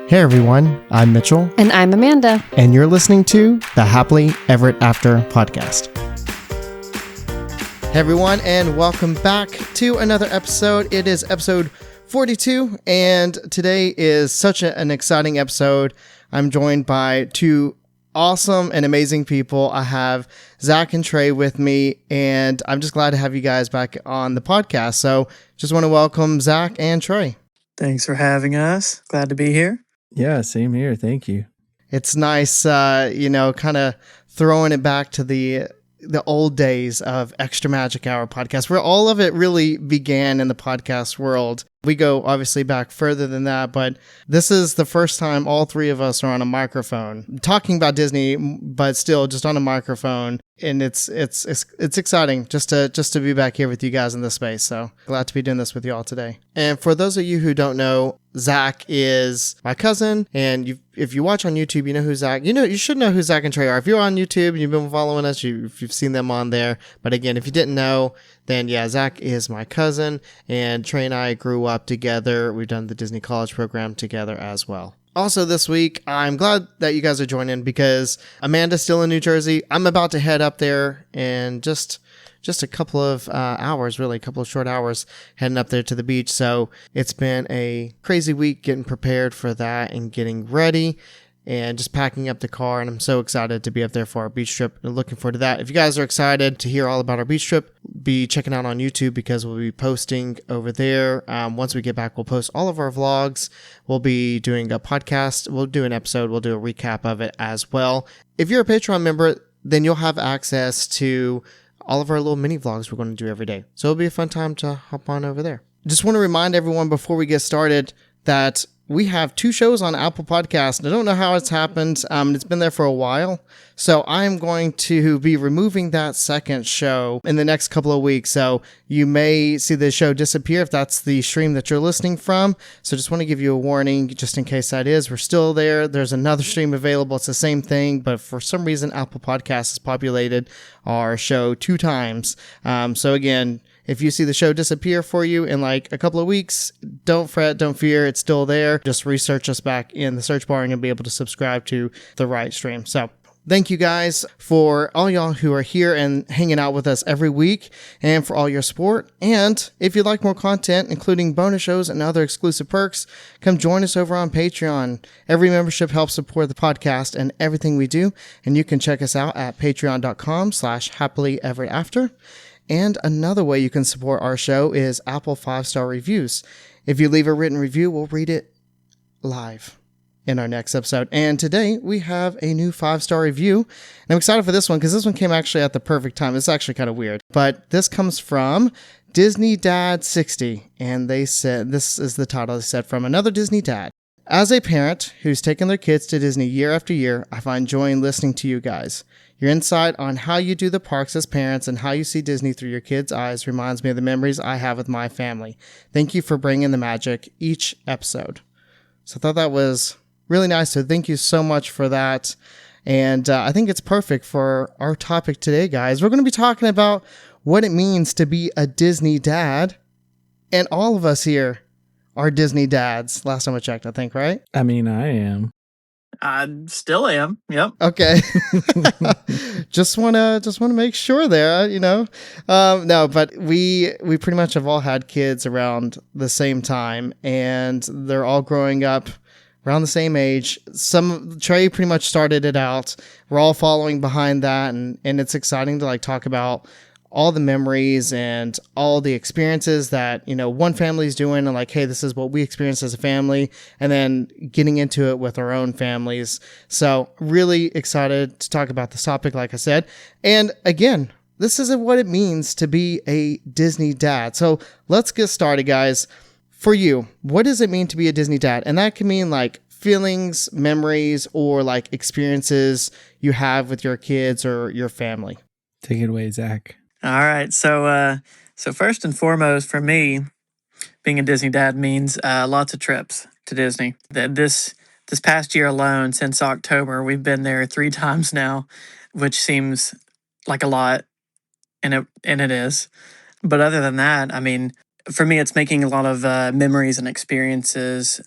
Hey everyone, I'm Mitchell. And I'm Amanda. And you're listening to the Happily Ever After podcast. Hey everyone, and welcome back to another episode. It is episode 42, and today is such an exciting episode. I'm joined by two awesome and amazing people. I have Zach and Trey with me, and I'm just glad to have you guys back on the podcast. So just want to welcome Zach and Trey. Thanks for having us. Glad to be here. Yeah, same here. Thank you. It's nice, kind of throwing it back to the old days of Extra Magic Hour podcast, where all of it really began in the podcast world. We go obviously back further than that, but this is the first time all three of us are on a microphone talking about Disney, but still just on a microphone. And it's exciting just to be back here with you guys in this space. So glad to be doing this with you all today. And for those of you who don't know, Zach is my cousin, and if you watch on YouTube, you know who Zach. You should know who Zach and Trey are. If you're on YouTube and you've been following us, you've seen them on there. But again, if you didn't know, then yeah, Zach is my cousin, and Trey and I grew up together. We've done the Disney College program together as well. Also this week, I'm glad that you guys are joining because Amanda's still in New Jersey. I'm about to head up there in just a couple of hours, really, a couple of short hours, heading up there to the beach. So it's been a crazy week getting prepared for that and getting ready and just packing up the car. And I'm so excited to be up there for our beach trip and looking forward to that. If you guys are excited to hear all about our beach trip, be checking out on YouTube because we'll be posting over there. Once we get back, we'll post all of our vlogs. We'll be doing a podcast. We'll do an episode. We'll do a recap of it as well. If you're a Patreon member, then you'll have access to all of our little mini vlogs we're going to do every day. So it'll be a fun time to hop on over there. Just want to remind everyone before we get started that we have 2 shows on Apple Podcasts. I don't know how it's happened. It's been there for a while. So I'm going to be removing that second show in the next couple of weeks. So you may see the show disappear if that's the stream that you're listening from. So just want to give you a warning just in case that is. We're still there. There's another stream available. It's the same thing, but for some reason, Apple Podcasts has populated our show 2 times. So again, if you see the show disappear for you in like a couple of weeks, don't fret, don't fear, it's still there. Just research us back in the search bar and you'll be able to subscribe to the right stream. So thank you guys for all y'all who are here and hanging out with us every week and for all your support. And if you'd like more content, including bonus shows and other exclusive perks, come join us over on Patreon. Every membership helps support the podcast and everything we do. And you can check us out at patreon.com/happilyeverafter. And another way you can support our show is Apple 5-star reviews. If you leave a written review, we'll read it live in our next episode. And today we have a new 5-star review. And I'm excited for this one because this one came actually at the perfect time. It's actually kind of weird. But this comes from Disney Dad 60. And they said, this is the title they said, from another Disney dad. As a parent who's taken their kids to Disney year after year, I find joy in listening to you guys. Your insight on how you do the parks as parents and how you see Disney through your kids' eyes reminds me of the memories I have with my family. Thank you for bringing the magic each episode. So I thought that was really nice. So thank you so much for that. And I think it's perfect for our topic today, guys. We're going to be talking about what it means to be a Disney dad. And all of us here are Disney dads. Last time I checked, I think, right? I mean, I am. I still am. Yep. Okay. just wanna make sure there, No, but we pretty much have all had kids around the same time, and they're all growing up around the same age. Trey pretty much started it out. We're all following behind that, and it's exciting to like talk about all the memories and all the experiences that, one family's doing and like, hey, this is what we experienced as a family, and then getting into it with our own families. So really excited to talk about this topic, like I said. And again, this is what it means to be a Disney dad. So let's get started, guys. For you, what does it mean to be a Disney dad? And that can mean like feelings, memories, or like experiences you have with your kids or your family. Take it away, Zach. All right. So first and foremost, for me, being a Disney dad means lots of trips to Disney. This past year alone, since October, we've been there 3 times now, which seems like a lot, and it is. But other than that, I mean, for me, it's making a lot of memories and experiences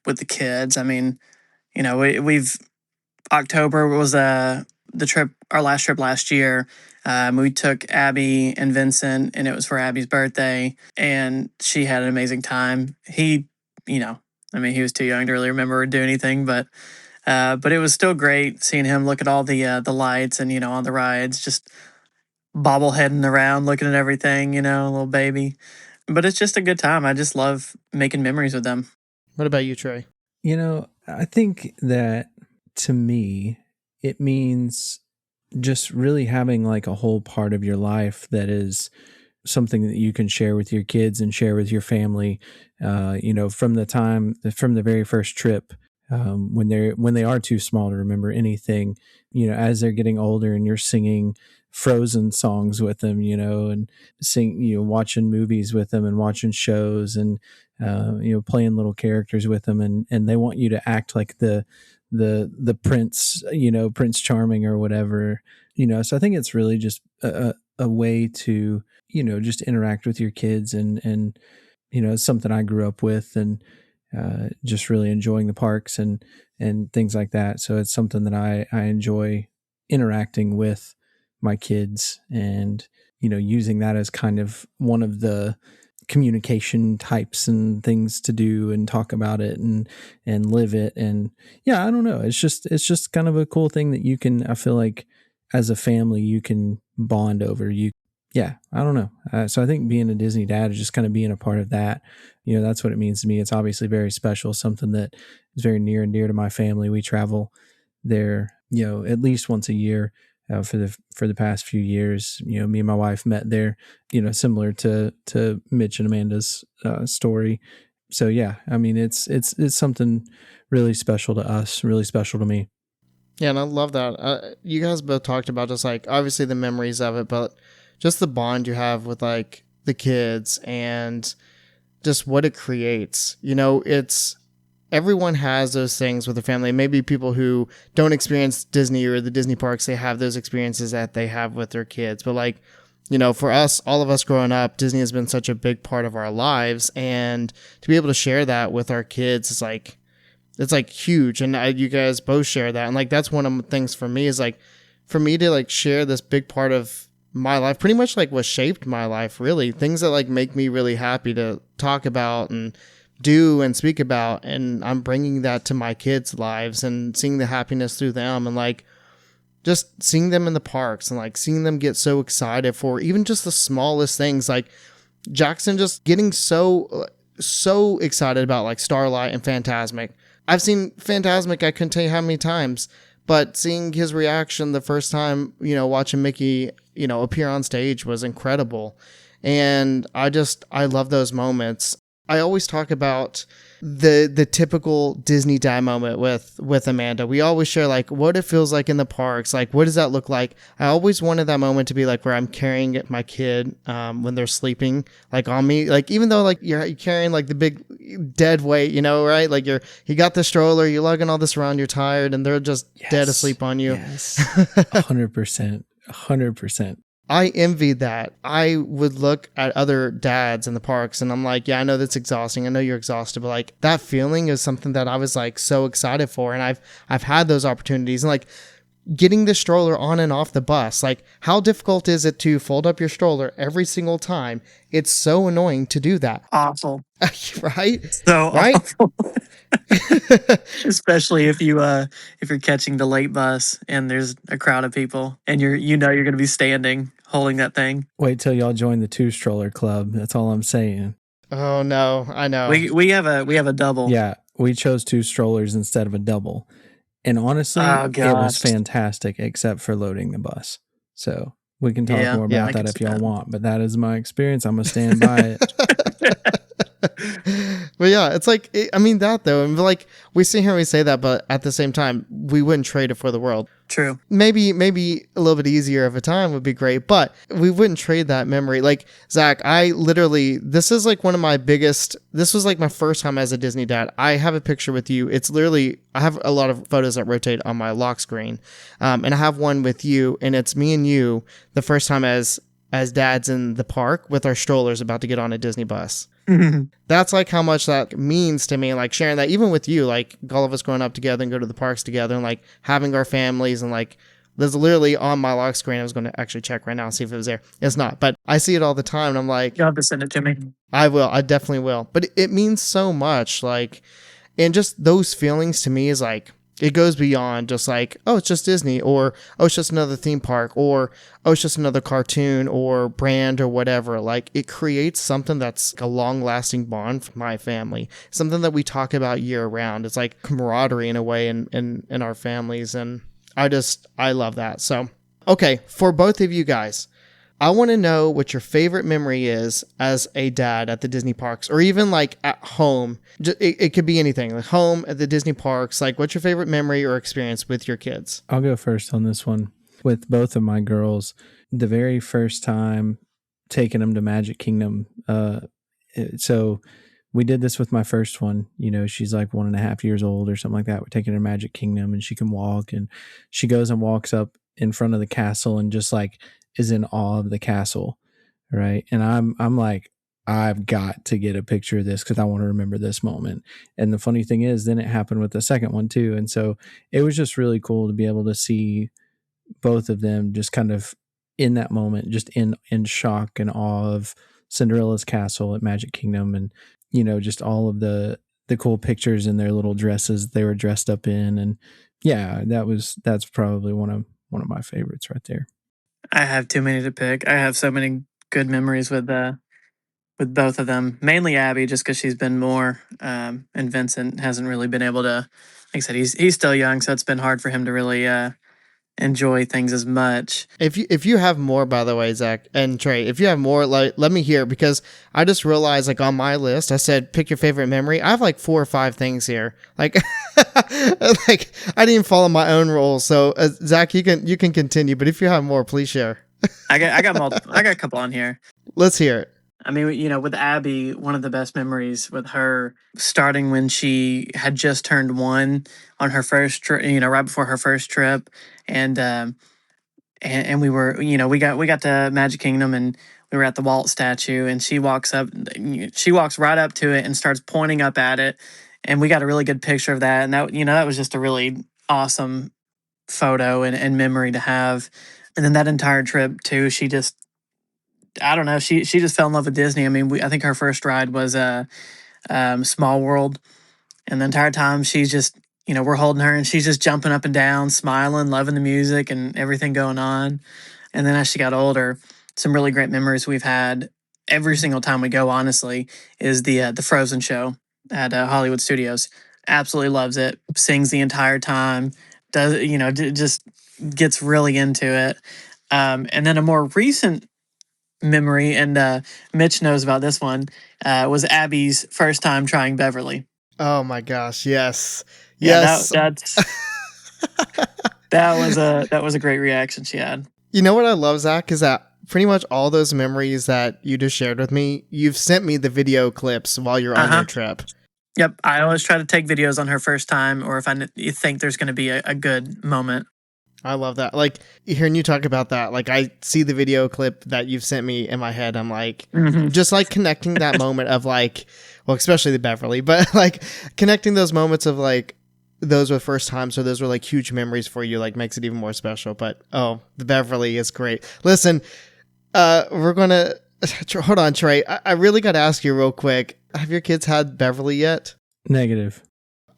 with the kids. I mean, we've October was our last trip last year. We took Abby and Vincent, and it was for Abby's birthday, and she had an amazing time. He was too young to really remember or do anything, but it was still great seeing him look at all the lights and on the rides, just bobbleheading around, looking at everything. Little baby. But it's just a good time. I just love making memories with them. What about you, Trey? I think that to me, it means just really having like a whole part of your life that is something that you can share with your kids and share with your family. From the very first trip, when they are too small to remember anything, as they're getting older and you're singing Frozen songs with them, and watching movies with them and watching shows and, playing little characters with them, and they want you to act like the prince, Prince Charming or whatever, so I think it's really just a way to, just interact with your kids and, it's something I grew up with and, just really enjoying the parks and things like that. So it's something that I enjoy interacting with my kids and, using that as kind of one of the communication types and things to do and talk about it and live it. And yeah, I don't know. It's just kind of a cool thing that I feel like as a family, you can bond over. I don't know. So I think being a Disney dad is just kind of being a part of that. That's what it means to me. It's obviously very special, something that is very near and dear to my family. We travel there, at least once a year for the past few years. Me and my wife met there, similar to Mitch and Amanda's story. So yeah, I mean, it's something really special to us, really special to me. Yeah, and I love that. You guys both talked about just like obviously the memories of it, but just the bond you have with like the kids and just what it creates. It's everyone has those things with their family. Maybe people who don't experience Disney or the Disney parks, they have those experiences that they have with their kids. But like, for us, all of us growing up, Disney has been such a big part of our lives, and to be able to share that with our kids is like, it's like huge. And you guys both share that. And like, that's one of the things for me is like, for me to like share this big part of my life, pretty much like what shaped my life, really things that like make me really happy to talk about and do and speak about. And I'm bringing that to my kids' lives and seeing the happiness through them and like just seeing them in the parks and like seeing them get so excited for even just the smallest things, like Jackson just getting so excited about like Starlight and Fantasmic. I've seen Fantasmic, I couldn't tell you how many times, but seeing his reaction the first time, watching Mickey, appear on stage was incredible. And I love those moments. I always talk about the typical Disney dad moment with Amanda. We always share like what it feels like in the parks. Like, what does that look like? I always wanted that moment to be like where I'm carrying my kid when they're sleeping, like on me. Like, even though like you're carrying like the big dead weight, right? Like you got the stroller, you're lugging all this around, you're tired, and they're just dead asleep on you. Yes, 100%. 100%. I envied that. I would look at other dads in the parks and I'm like, yeah, I know that's exhausting. I know you're exhausted, but like that feeling is something that I was like so excited for. And I've had those opportunities, and like getting the stroller on and off the bus. Like, how difficult is it to fold up your stroller every single time? It's so annoying to do that. Awful. Right? So right? awful. Especially if you're catching the late bus and there's a crowd of people and you're going to be standing holding that thing. Wait till y'all join the 2-stroller club. That's all I'm saying. Oh no, I know. We have a double. Yeah, we chose 2 strollers instead of a double. And honestly, it was fantastic except for loading the bus. So we can talk more about that if y'all want, but that is my experience. I'm going to stand by it. But yeah, it's like, that though, and like we sit here and we say that, but at the same time, we wouldn't trade it for the world. True. Maybe a little bit easier of a time would be great, but we wouldn't trade that memory. Like, Zach, this is like this was like my first time as a Disney dad. I have a picture with you. It's literally, I have a lot of photos that rotate on my lock screen. And I have one with you, and it's me and you the first time as dads in the park with our strollers about to get on a Disney bus. That's like how much that means to me, like sharing that even with you, like all of us growing up together and go to the parks together and like having our families and like there's literally on my lock screen. I was going to actually check right now and see if it was there. It's not, but I see it all the time and I'm like, You'll have to send it to me. I will. I definitely will. But it means so much. Like, and just those feelings to me is like, it goes beyond just like, oh, it's just Disney, or oh, it's just another theme park, or oh, it's just another cartoon or brand or whatever. Like, it creates something that's a long lasting bond for my family, something that we talk about year round. It's like camaraderie in a way in our families. And I love that. So, okay, for both of you guys, I want to know what your favorite memory is as a dad at the Disney parks, or even like at home. It could be anything, like home at the Disney parks. Like, what's your favorite memory or experience with your kids? I'll go first on this one. With both of my girls, the very first time taking them to Magic Kingdom. So we did this with my first one. You know, she's like 1.5 years old or something like that. We're taking her to Magic Kingdom and she can walk, and she goes and walks up in front of the castle and just like is in awe of the castle, right? And I'm like, I've got to get a picture of this because I want to remember this moment. And the funny thing is, then it happened with the second one too. And so it was just really cool to be able to see both of them just kind of in that moment, just in shock and awe of Cinderella's castle at Magic Kingdom, and you know, just all of the cool pictures in their little dresses they were dressed up in. And yeah, that's probably one of my favorites right there. I have too many to pick. I have so many good memories with both of them. Mainly Abby, just because she's been more, and Vincent hasn't really been able to. Like I said, he's still young, so it's been hard for him to really enjoy things as much. If you have more, by the way, Zach and Trey, if you have more, like, let me hear, because I just realized, like, on my list, I said pick your favorite memory. I have like 4 or 5 things here. Like, like I didn't even follow my own rules. So Zach, you can continue, but if you have more, please share. I got multiple. I got a couple on here. Let's hear it. I mean, you know, with Abby, one of the best memories with her starting when she had just turned 1 on her first trip, you know, right before her first trip. And we were, you know, we got to Magic Kingdom and we were at the Walt statue, and she walks right up to it and starts pointing up at it. And we got a really good picture of that. And that, you know, that was just a really awesome photo and memory to have. And then that entire trip too, she just, I don't know, she just fell in love with Disney. I mean, I think her first ride was Small World, and the entire time she's just, you know, we're holding her and she's just jumping up and down, smiling, loving the music and everything going on. And then as she got older, some really great memories we've had every single time we go, honestly, is the Frozen show at Hollywood Studios. Absolutely loves it. Sings the entire time. Does, you know, just gets really into it. And then a more recent memory, and Mitch knows about this one, was Abby's first time trying Beverly. Oh my gosh, yes. Yeah, Yes. that was a great reaction she had. You know what I love, Zach, is that pretty much all those memories that you just shared with me, you've sent me the video clips while you're on your trip. Yep, I always try to take videos on her first time, or if you think there's going to be a good moment. I love that. Like, hearing you talk about that, like, I see the video clip that you've sent me in my head. I'm like, just like connecting that moment of like, well, especially the Beverly, but like connecting those moments of like, those were first time, so those were like huge memories for you, like makes it even more special. But oh, the Beverly is great. Listen, we're gonna hold on, Trey. I really got to ask you real quick. Have your kids had Beverly yet? Negative.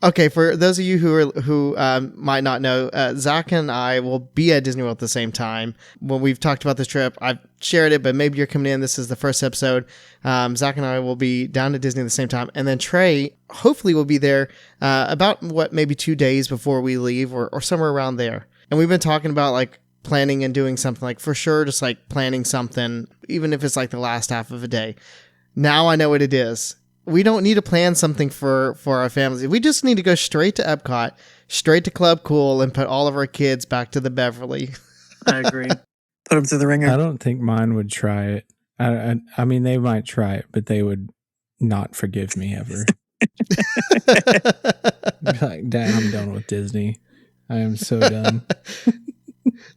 Okay, for those of you who might not know, Zach and I will be at Disney World at the same time. When we've talked about this trip, I've shared it, but maybe you're coming in. This is the first episode. Zach and I will be down to Disney at the same time. And then Trey, hopefully, will be there about, maybe 2 days before we leave or somewhere around there. And we've been talking about, like, planning and doing something, like, for sure, just, like, planning something, even if it's, like, the last half of a day. Now I know what it is. We don't need to plan something for our families. We just need to go straight to Epcot, straight to Club Cool, and put all of our kids back to the Beverly. I agree. Put them through the ringer. I don't think mine would try it. I mean, they might try it, but they would not forgive me ever. Like, Dad, I'm done with Disney. I am so done.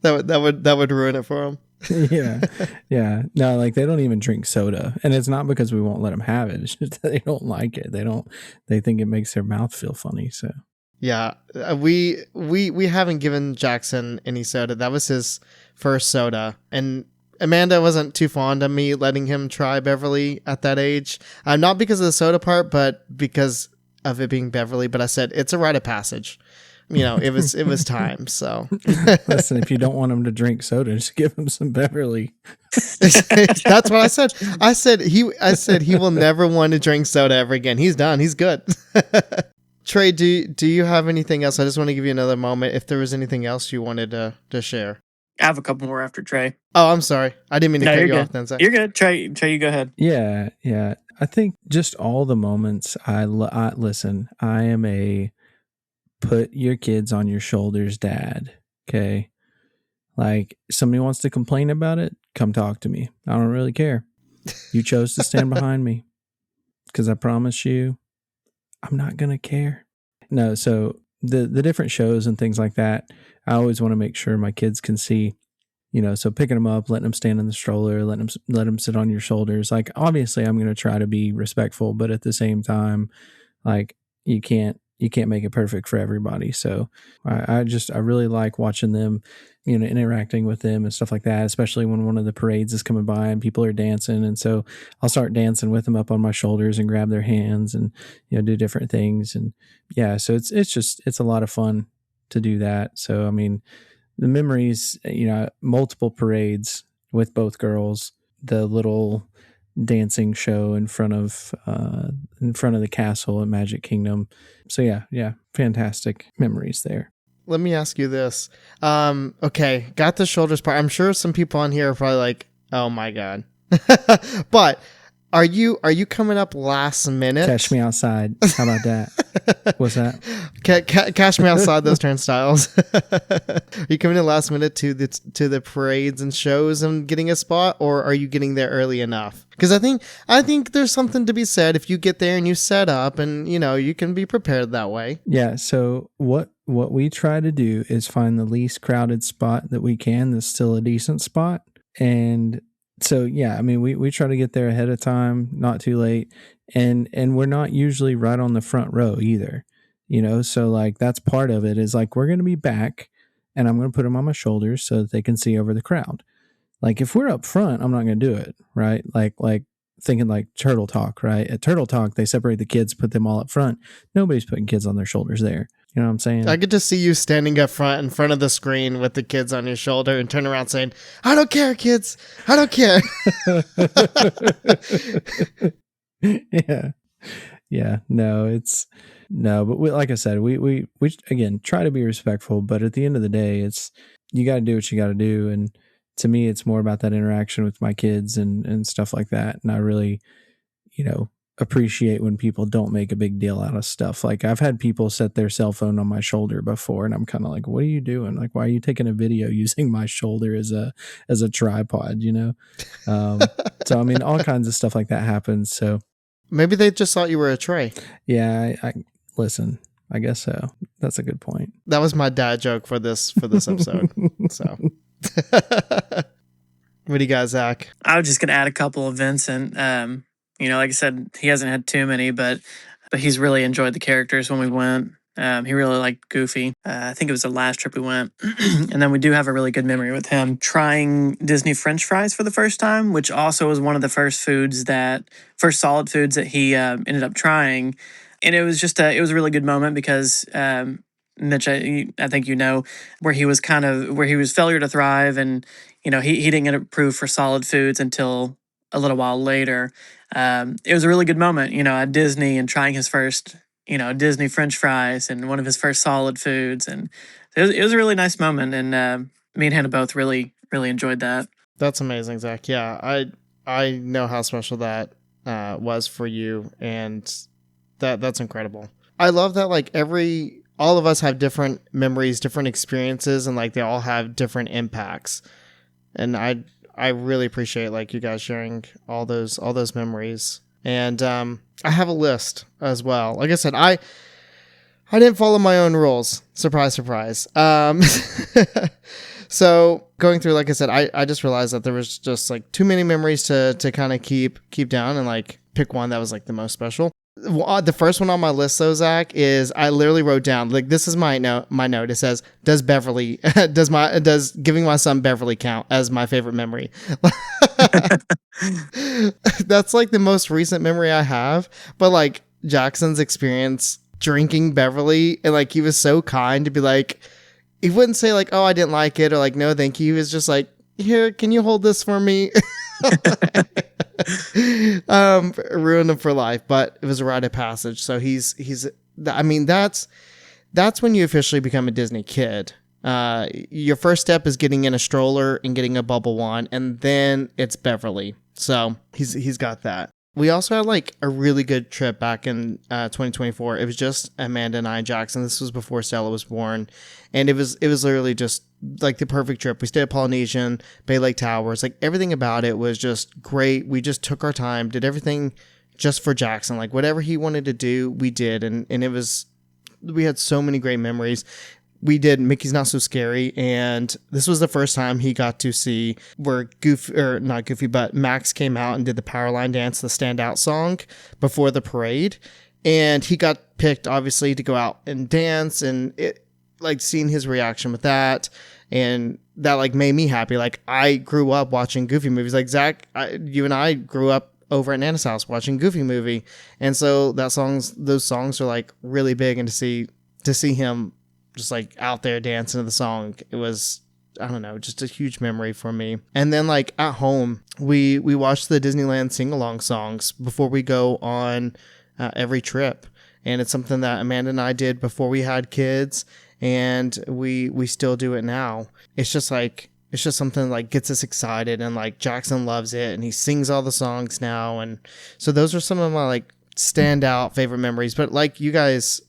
That would ruin it for them. Yeah. Yeah. No, like they don't even drink soda. And it's not because we won't let them have it. It's just that they don't like it. They think it makes their mouth feel funny. So, Yeah, we haven't given Jackson any soda. That was his first soda, and Amanda wasn't too fond of me letting him try Beverly at that age. Not because of the soda part, but because of it being Beverly. But I said it's a rite of passage. It was time. So listen, if you don't want them to drink soda, just give them some Beverly. that's what I said. I said he will never want to drink soda ever again. He's done. He's good. Trey, do you have anything else? I just want to give you another moment. If there was anything else you wanted to share. I have a couple more after Trey. Oh, I'm sorry. I didn't mean to cut you off then, Zach. You're good. Trey, you go ahead. Yeah. Yeah. I think just all the moments listen, I am a put your kids on your shoulders dad. Okay. Like somebody wants to complain about it, come talk to me. I don't really care. You chose to stand behind me because I promise you, I'm not going to care. No, so the different shows and things like that, I always want to make sure my kids can see, so picking them up, letting them stand in the stroller, let them sit on your shoulders. Like, obviously I'm going to try to be respectful, but at the same time, like you can't make it perfect for everybody. So I really like watching them, interacting with them and stuff like that, especially when one of the parades is coming by and people are dancing. And so I'll start dancing with them up on my shoulders and grab their hands and, do different things. And yeah, so it's a lot of fun to do that. So, I mean, the memories, multiple parades with both girls, the little dancing show in front of the castle at Magic Kingdom. So yeah, fantastic memories there. Let me ask you this. Okay, got the shoulders part. I'm sure some people on here are probably like, "Oh my god," but are you coming up last minute? Catch me outside. How about that? What's that? Catch me outside those turnstiles. Are you coming in last minute to the parades and shows and getting a spot, or are you getting there early enough? Because I think there's something to be said if you get there and you set up and you can be prepared that way. Yeah. So what we try to do is find the least crowded spot that we can. That's still a decent spot. And so, yeah, I mean, we try to get there ahead of time, not too late. And we're not usually right on the front row either, so like that's part of it is like, we're going to be back and I'm going to put them on my shoulders so that they can see over the crowd. Like if we're up front, I'm not going to do it. Right. Like thinking like Turtle Talk, right? At Turtle Talk, they separate the kids, put them all up front. Nobody's putting kids on their shoulders there. You know what I'm saying? I get to see you standing up front in front of the screen with the kids on your shoulder and turn around saying, "I don't care, kids. I don't care." Yeah. No, but like I said, we again try to be respectful, but at the end of the day, you got to do what you got to do. And to me, it's more about that interaction with my kids and stuff like that. And I really, appreciate when people don't make a big deal out of stuff. Like I've had people set their cell phone on my shoulder before and I'm kind of like, what are you doing? Like, why are you taking a video using my shoulder as a tripod, So, I mean, all kinds of stuff like that happens. So maybe they just thought you were a Trey. Yeah. I listen, I guess so. That's a good point. That was my dad joke for this episode. So what do you got, Zach? I was just going to add a couple of Vincent. Like I said, he hasn't had too many, but he's really enjoyed the characters when we went. He really liked Goofy. I think it was the last trip we went. And then we do have a really good memory with him trying Disney French fries for the first time, which also was one of the first solid foods that he ended up trying. And it was it was a really good moment because Mitch, I think where he was failure to thrive, and he didn't get approved for solid foods until a little while later. It was a really good moment, at Disney and trying his first, Disney French fries and one of his first solid foods, and it was a really nice moment. And me and Hannah both really, really enjoyed that. That's amazing, Zach. Yeah, I know how special that was for you, and that's incredible. I love that all of us have different memories, different experiences, and they all have different impacts. And I really appreciate you guys sharing all those memories. And I have a list as well. Like I said, I didn't follow my own rules. Surprise, surprise. So going through, like I said, I just realized that there was just like too many memories to kind of keep down and like pick one that was like the most special. The first one on my list, though, Zach, is I literally wrote down, like, this is my note. It says, does Beverly, does giving my son Beverly count as my favorite memory? That's like the most recent memory I have. But like Jackson's experience drinking Beverly, and like he was so kind to be like, he wouldn't say like, oh, I didn't like it, or like, no, thank you. He was just like, here, can you hold this for me? Ruined him for life, but it was a rite of passage. So he's I mean, that's when you officially become a Disney kid. Your first step is getting in a stroller and getting a bubble wand, and then it's Beverly. So he's got that. We also had like a really good trip back in 2024. It was just Amanda and I and Jackson. This was before Stella was born, and it was literally just like the perfect trip. We stayed at Polynesian, Bay Lake Towers. Like everything about it was just great. We just took our time, did everything just for Jackson. Like whatever he wanted to do, we did, and we had so many great memories. We did Mickey's Not So Scary, and this was the first time he got to see where Max came out and did the Powerline dance, the standout song before the parade. And he got picked, obviously, to go out and dance, and it, like, seeing his reaction with that, and that, like, made me happy. Like, I grew up watching Goofy movies. Like, Zach, you and I grew up over at Nana's house watching Goofy movie, and so those songs are, like, really big, and to see him just like out there dancing to the song, it was, I don't know, just a huge memory for me. And then like at home, we watched the Disneyland sing-along songs before we go on every trip. And it's something that Amanda and I did before we had kids, and we still do it now. It's just something like gets us excited, and like Jackson loves it, and he sings all the songs now. And so those are some of my like standout favorite memories. But like you guys,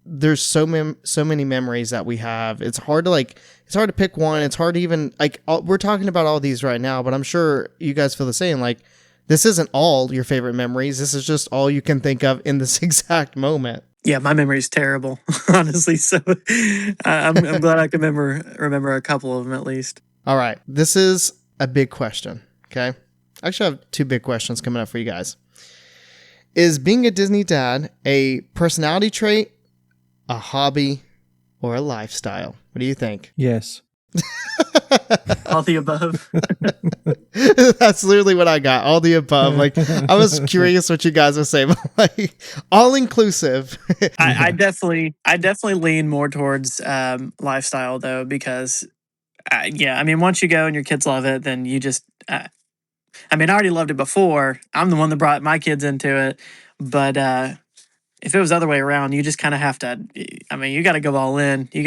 there's so many memories that we have. It's hard to pick one. It's hard to even like, we're talking about all these right now, but I'm sure you guys feel the same. Like, this isn't all your favorite memories. This is just all you can think of in this exact moment. Yeah, my memory's terrible, honestly. So I'm glad I can remember a couple of them at least. All right, this is a big question. Okay, actually, I have two big questions coming up for you guys. Is being a Disney dad a personality trait, a hobby, or a lifestyle? What do you think? Yes. All the above. That's literally what I got. All the above. Like, I was curious what you guys would say, but like, all inclusive. I definitely lean more towards lifestyle though, because I mean, once you go and your kids love it, then you just, I already loved it before. I'm the one that brought my kids into it, but if it was the other way around, you just kind of have to, you got to go all in. You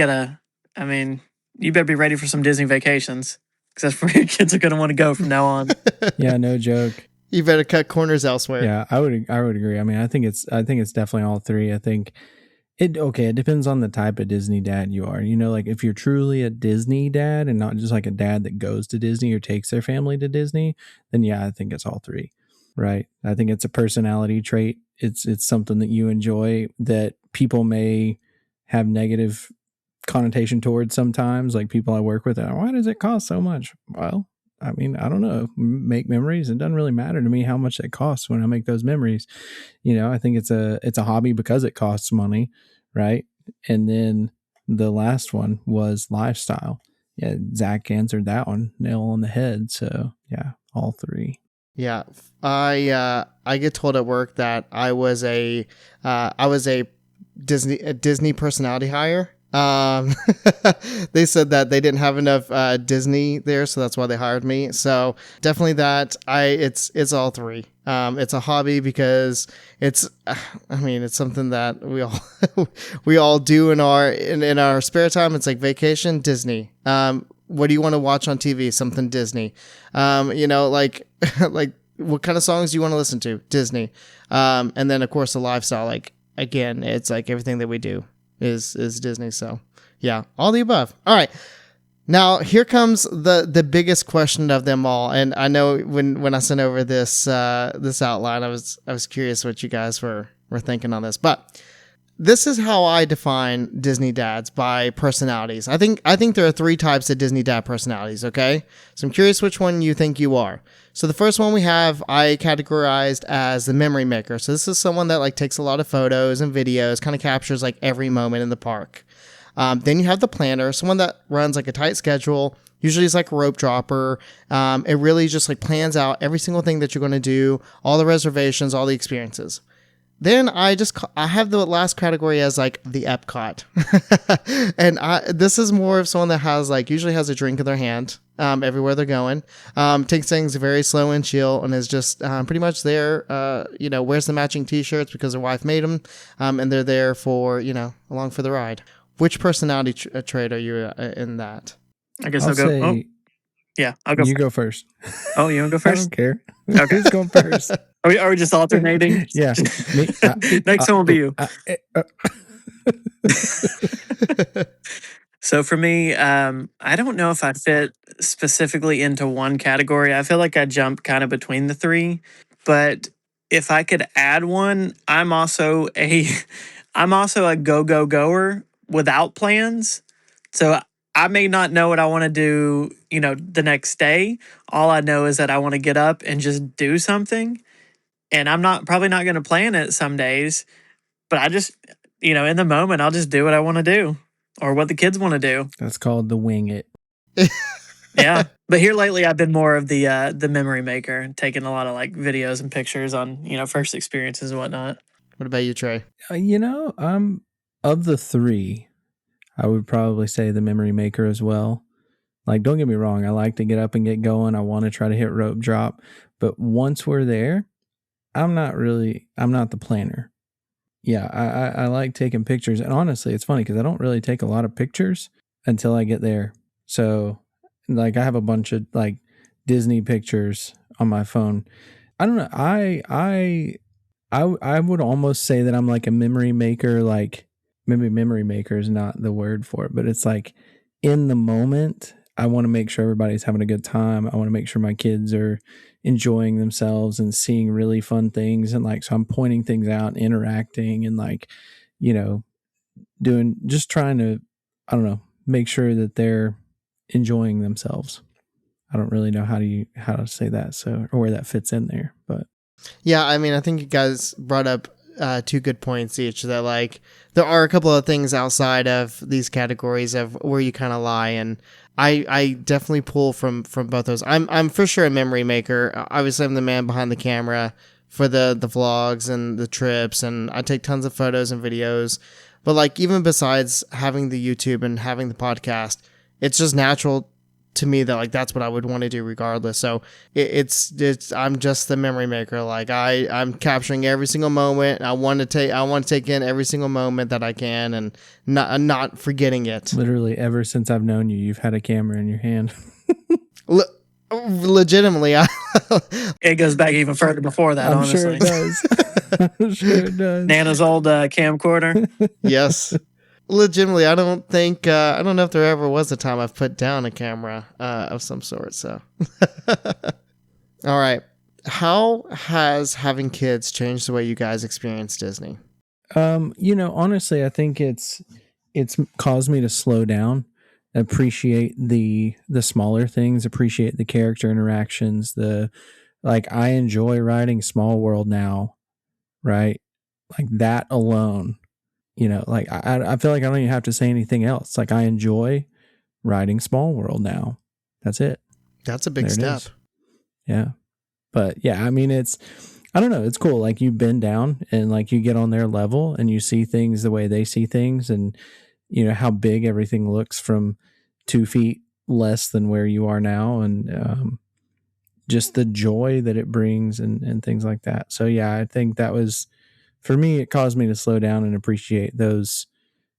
better be ready for some Disney vacations, because that's where your kids are going to want to go from now on. Yeah, no joke. You better cut corners elsewhere. Yeah, I would agree. I think it's definitely all three. I think it depends on the type of Disney dad you are. You know, like if you're truly a Disney dad and not just like a dad that goes to Disney or takes their family to Disney, then yeah, I think it's all three. Right. I think it's a personality trait. It's something that you enjoy that people may have negative connotation towards sometimes. Like people I work with, why does it cost so much? Well, I don't know. Make memories. It doesn't really matter to me how much it costs when I make those memories. You know, I think it's a hobby because it costs money, right? And then the last one was lifestyle. Yeah, Zach answered that one nail on the head. So yeah, all three. Yeah, I get told at work that I was a Disney personality hire. They said that they didn't have enough Disney there, so that's why they hired me. So definitely that. It's all three. It's a hobby because it's something that we all do in our spare time. It's like vacation, Disney. What do you want to watch on TV? Something Disney. Like what kind of songs do you want to listen to? Disney. And then of course the lifestyle, like again, it's like everything that we do is Disney. So yeah, all the above. All right. Now here comes the biggest question of them all. And I know when I sent over this outline, I was curious what you guys were thinking on this, but this is how I define Disney dads by personalities. I think there are 3 types of Disney dad personalities, okay? So I'm curious which one you think you are. So the first one we have, I categorized as the memory maker. So this is someone that like takes a lot of photos and videos, kind of captures like every moment in the park. Then you have the planner, someone that runs like a tight schedule. Usually it's like a rope dropper. It really just like plans out every single thing that you're going to do, all the reservations, all the experiences. Then I have the last category as like the Epcot. And this is more of someone that has like usually has a drink in their hand everywhere they're going. Takes things very slow and chill and is just pretty much there, wears the matching t-shirts because their wife made them. And they're there for, along for the ride. Which personality trait are you in that? I guess I'll go. Say, I'll go. You go first. Oh, you want to go I first? don't care. Okay. Who's going first? Are we just alternating? Yeah. Next one will be you. So for me, I don't know if I fit specifically into one category. I feel like I jump kind of between the 3, but if I could add one, I'm also a goer without plans. So I may not know what I want to do, the next day. All I know is that I want to get up and just do something. And I'm probably not going to plan it some days, but I just, in the moment, I'll just do what I want to do or what the kids want to do. That's called the wing it. Yeah. But here lately, I've been more of the memory maker, taking a lot of like videos and pictures on, first experiences and whatnot. What about you, Trey? Of the 3, I would probably say the memory maker as well. Like, don't get me wrong. I like to get up and get going. I want to try to hit rope drop. But once we're there, I'm not the planner. Yeah, I like taking pictures. And honestly, it's funny because I don't really take a lot of pictures until I get there. So, like, I have a bunch of, like, Disney pictures on my phone. I don't know. I would almost say that I'm like a memory maker. Like, maybe memory maker is not the word for it, but it's like in the moment, I want to make sure everybody's having a good time. I want to make sure my kids are enjoying themselves and seeing really fun things. And like, so I'm pointing things out, interacting and like, trying to, I don't know, make sure that they're enjoying themselves. I don't really know how to say that. So, or where that fits in there, but. Yeah. I mean, I think you guys brought up 2 good points each that like, there are a couple of things outside of these categories of where you kind of lie. And I definitely pull from both those. I'm for sure a memory maker. Obviously, I'm the man behind the camera for the vlogs and the trips, and I take tons of photos and videos. But like even besides having the YouTube and having the podcast, it's just natural to me that like that's what I would want to do regardless. So it's I'm just the memory maker. Like I'm capturing every single moment. I want to take in every single moment that I can and not forgetting it. Literally ever since I've known you, you've had a camera in your hand. Legitimately, it goes back even further before that. I'm honestly, sure it does. I'm sure it does. Nana's old camcorder. Yes. Legitimately, I don't know if there ever was a time I've put down a camera of some sort. So, all right. How has having kids changed the way you guys experience Disney? Honestly, I think it's caused me to slow down, appreciate the smaller things, appreciate the character interactions. I enjoy writing Small World now, right? Like that alone. I feel like I don't even have to say anything else. Like I enjoy writing Small World now. That's it. That's a big step. Yeah. But yeah, I mean, I don't know. It's cool. Like you bend down and like you get on their level and you see things the way they see things and how big everything looks from 2 feet less than where you are now. And, just the joy that it brings and things like that. So yeah, I think that was, for me, it caused me to slow down and appreciate those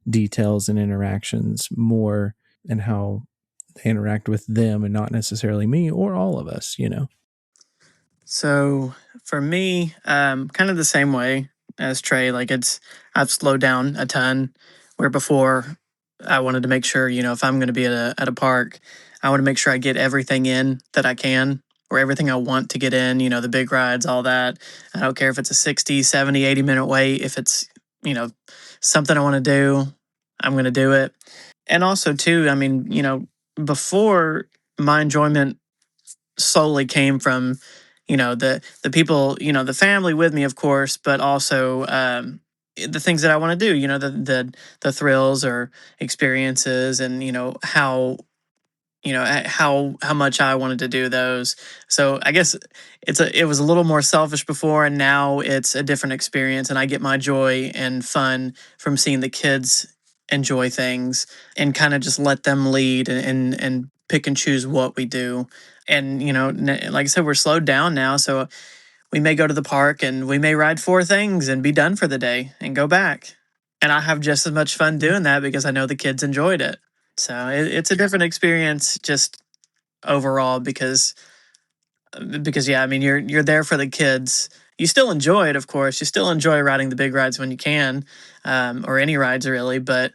details and interactions more and how they interact with them and not necessarily me or all of us, So for me, kind of the same way as Trey. Like I've slowed down a ton. Where before, I wanted to make sure, if I'm going to be at a park, I want to make sure I get everything in that I can, or everything I want to get in. The big rides, all that. I don't care if it's a 60, 70, 80-minute wait. If it's something I want to do, I'm going to do it. And also too, I mean, before, my enjoyment solely came from, the people, the family with me, of course, but also the things that I want to do, the thrills or experiences, and how much I wanted to do those. So I guess it was a little more selfish before, and now it's a different experience, and I get my joy and fun from seeing the kids enjoy things and kind of just let them lead and pick and choose what we do. And like I said, we're slowed down now, so we may go to the park and we may ride four things and be done for the day and go back. And I have just as much fun doing that because I know the kids enjoyed it. So it's a different experience just overall because yeah, I mean, you're there for the kids. You still enjoy it, of course. You still enjoy riding the big rides when you can, or any rides really. But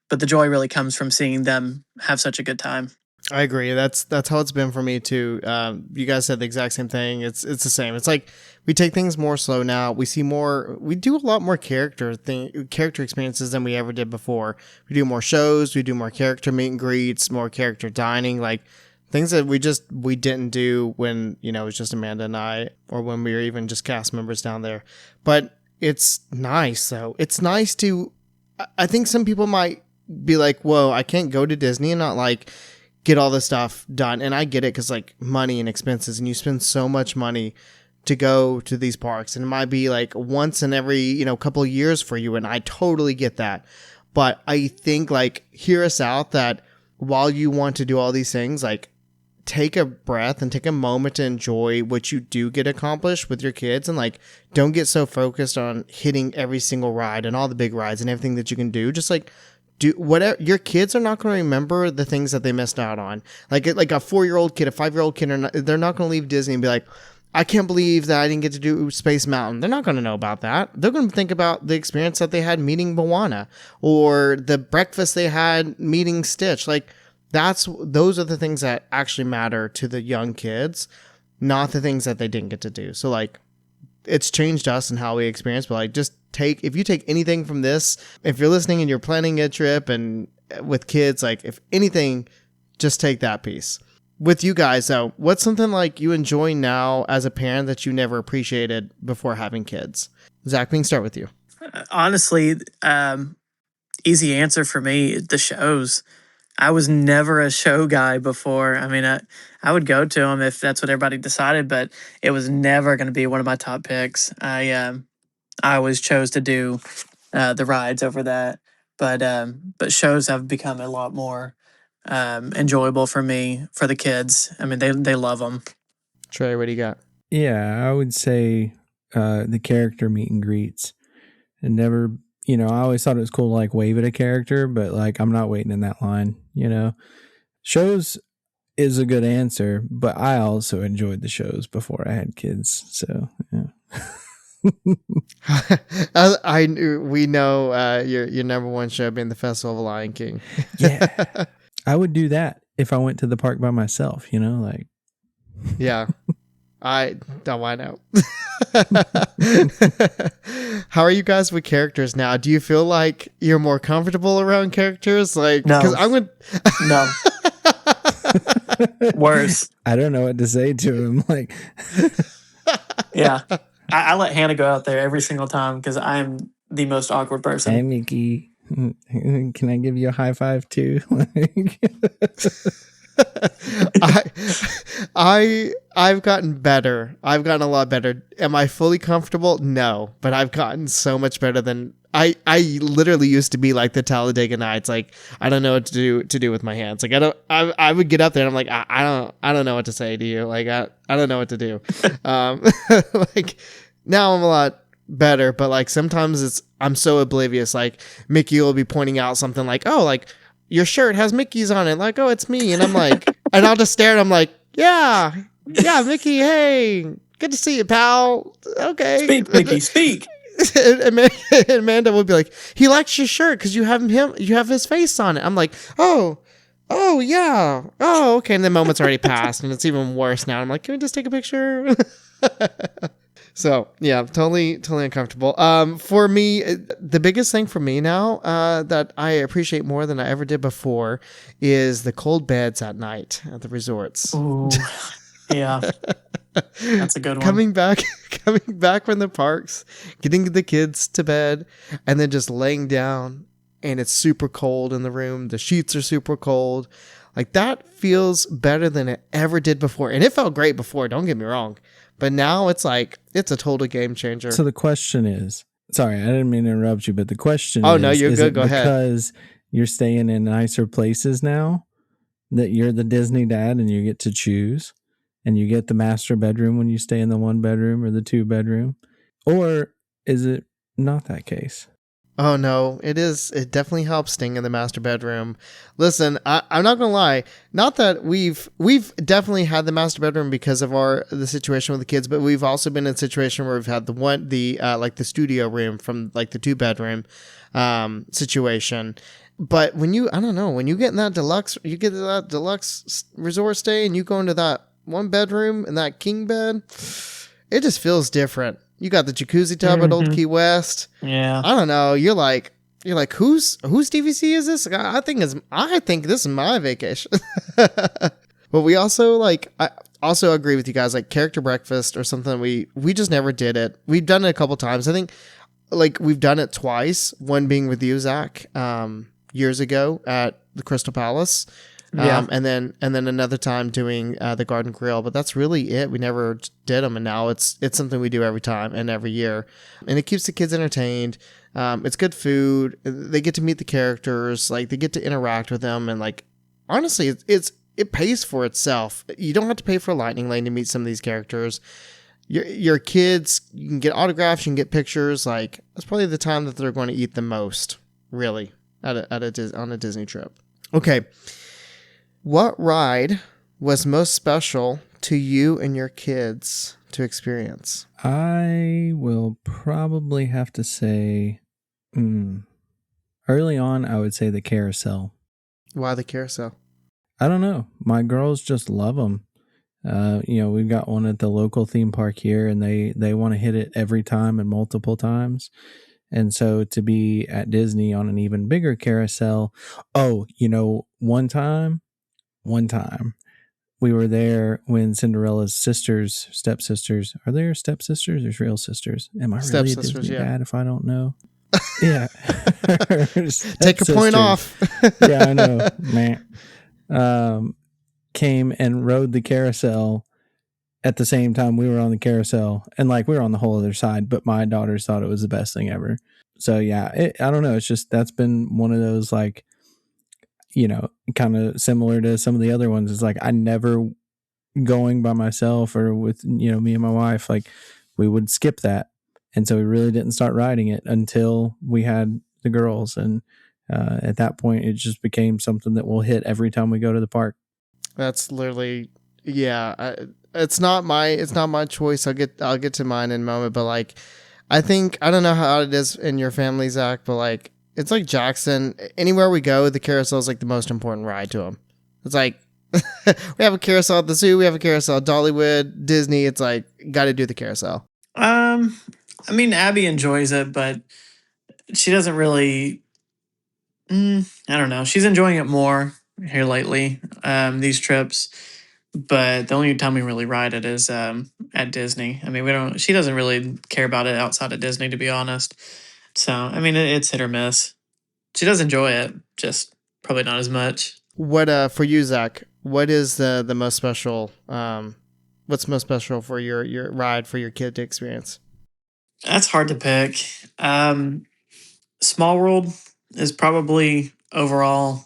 the joy really comes from seeing them have such a good time. I agree. That's how it's been for me too. You guys said the exact same thing. It's the same. It's like we take things more slow now. We see more. We do a lot more character experiences than we ever did before. We do more shows. We do more character meet and greets, more character dining, like things that we didn't do when it was just Amanda and I, or when we were even just cast members down there. But it's nice though. It's nice to. I think some people might be like, "Whoa, I can't go to Disney and not like." Get all this stuff done. And I get it because like money and expenses, and you spend so much money to go to these parks, and it might be like once in every couple of years for you, and I totally get that. But I think like hear us out that while you want to do all these things, like take a breath and take a moment to enjoy what you do get accomplished with your kids, and like don't get so focused on hitting every single ride and all the big rides and everything that you can do. Just like do whatever. Your kids are not going to remember the things that they missed out on. Like a 4-year-old kid, a 5-year-old kid, they're not going to leave Disney and be like, I can't believe that I didn't get to do Space Mountain. They're not going to know about that. They're going to think about the experience that they had meeting Moana, or the breakfast they had meeting Stitch. Like those are the things that actually matter to the young kids, not the things that they didn't get to do. So like, it's changed us and how we experience, but like if you take anything from this, if you're listening and you're planning a trip and with kids, like if anything, just take that piece. With you guys though, what's something like you enjoy now as a parent that you never appreciated before having kids? Zach, we can start with you. Honestly, easy answer for me, the shows. I was never a show guy before. I mean, I would go to them if that's what everybody decided, but it was never going to be one of my top picks. I always chose to do the rides over that, but shows have become a lot more enjoyable for me, for the kids. I mean, they love them. Trey, what do you got? Yeah, I would say the character meet and greets, and never. I always thought it was cool to like wave at a character, but like I'm not waiting in that line. Shows is a good answer, but I also enjoyed the shows before I had kids. So yeah. We know your number one show being the Festival of the Lion King. Yeah, I would do that if I went to the park by myself. Like. Yeah. I know. How are you guys with characters now? Do you feel like you're more comfortable around characters? Like, no, because I would. No. Worse. I don't know what to say to him. Like, yeah, I let Hannah go out there every single time because I'm the most awkward person. Hey, Mickey, can I give you a high five too? I've gotten better. I've gotten a lot better. Am I fully comfortable? No, but I've gotten so much better than I literally used to be like the Talladega Nights. Like I don't know what to do with my hands. Like I would get up there and I'm like I don't know what to say to you. Like I don't know what to do. Like now I'm a lot better, but like sometimes I'm so oblivious. Like Mickey will be pointing out something like, oh, like your shirt has Mickey's on it. Like, oh, it's me. And I'm like, and I'll just stare and I'm like, yeah, Mickey. Hey, good to see you, pal. Okay. Speak, Mickey, speak. And Amanda would be like, he likes your shirt because you have his face on it. I'm like, oh yeah. Oh, okay. And the moment's already passed and it's even worse now. I'm like, can we just take a picture? So yeah, totally uncomfortable. For me, the biggest thing for me now, that I appreciate more than I ever did before, is the cold beds at night at the resorts. Ooh, yeah, that's a good one. coming back, coming back from the parks, getting the kids to bed, and then just laying down, and it's super cold in the room. The sheets are super cold. Like that feels better than it ever did before, and it felt great before. Don't get me wrong. But now it's like, it's a total game changer. So the question is, sorry, I didn't mean to interrupt you, but the question Oh, is, no, you're is good. it Go ahead. because you're staying in nicer places now that you're the Disney dad and you get to choose and you get the master bedroom when you stay in the 1 bedroom or the 2 bedroom? Or is it not that case? Oh no, it is. It definitely helps staying in the master bedroom. Listen, I'm not gonna lie. Not that we've definitely had the master bedroom because of the situation with the kids, but we've also been in a situation where we've had like the studio room from like the 2 bedroom situation. But when you get in that deluxe resort stay and you go into that 1 bedroom and that king bed, it just feels different. You got the jacuzzi tub at Old Key West. Yeah. I don't know. You're like, whose DVC is this? I think this is my vacation. But we also I also agree with you guys, like character breakfast or something. We just never did it. We've done it a couple times. I think like we've done it twice. One being with you, Zach, years ago at the Crystal Palace. Yeah. And then another time doing the Garden Grill, but that's really it. We never did them, and now it's something we do every time and every year, and it keeps the kids entertained. It's good food. They get to meet the characters, like they get to interact with them, and like honestly, it pays for itself. You don't have to pay for a lightning lane to meet some of these characters. Your kids, you can get autographs, you can get pictures. Like that's probably the time that they're going to eat the most, really, on a Disney trip. Okay. What ride was most special to you and your kids to experience? I will probably have to say, early on, I would say the carousel. Why the carousel? I don't know. My girls just love them. We've got one at the local theme park here, and they want to hit it every time and multiple times. And so to be at Disney on an even bigger carousel. Oh, one time we were there when Cinderella's stepsisters, are they her stepsisters or real sisters? Am I really a Disney dad if I don't know? Yeah. Take a point off. Yeah, I know, man. Came and rode the carousel at the same time we were on the carousel, and like we were on the whole other side, but my daughters thought it was the best thing ever. So yeah, I don't know. It's just, that's been one of those, like, kind of similar to some of the other ones. It's like I never going by myself or with, me and my wife, like we would skip that. And so we really didn't start riding it until we had the girls. And at that point, it just became something that we'll hit every time we go to the park. That's literally, yeah. It's not my choice. I'll get to mine in a moment. But like, I don't know how it is in your family, Zach, but like, it's like Jackson. Anywhere we go, the carousel is like the most important ride to him. It's like we have a carousel at the zoo, we have a carousel at Dollywood, Disney. It's like got to do the carousel. I mean, Abby enjoys it, but she doesn't really. I don't know. She's enjoying it more here lately. These trips, but the only time we really ride it is at Disney. I mean, we don't. She doesn't really care about it outside of Disney, to be honest. So I mean, it's hit or miss. She does enjoy it, just probably not as much. What for you, Zach? What is the most special? What's most special for your ride for your kid to experience? That's hard to pick. Small World is probably overall,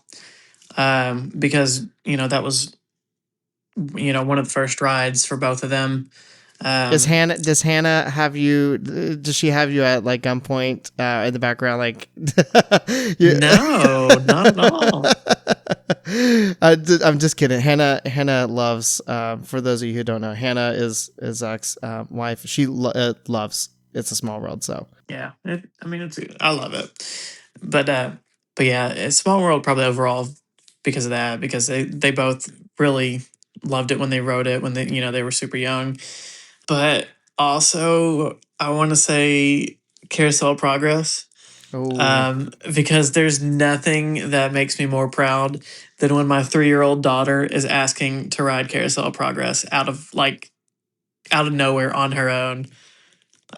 because that was one of the first rides for both of them. Does Hannah have you? Does she have you at like gunpoint in the background? Like, no, not at all. I'm just kidding. Hannah loves. For those of you who don't know, Hannah is Zach's wife. She loves It's a Small World. So yeah, I love it, but yeah, it's Small World probably overall because of that, because they both really loved it when they wrote it when they were super young. But Also, I want to say Carousel Progress. Oh, Because there's nothing that makes me more proud than when my 3-year-old daughter is asking to ride Carousel Progress out of nowhere on her own.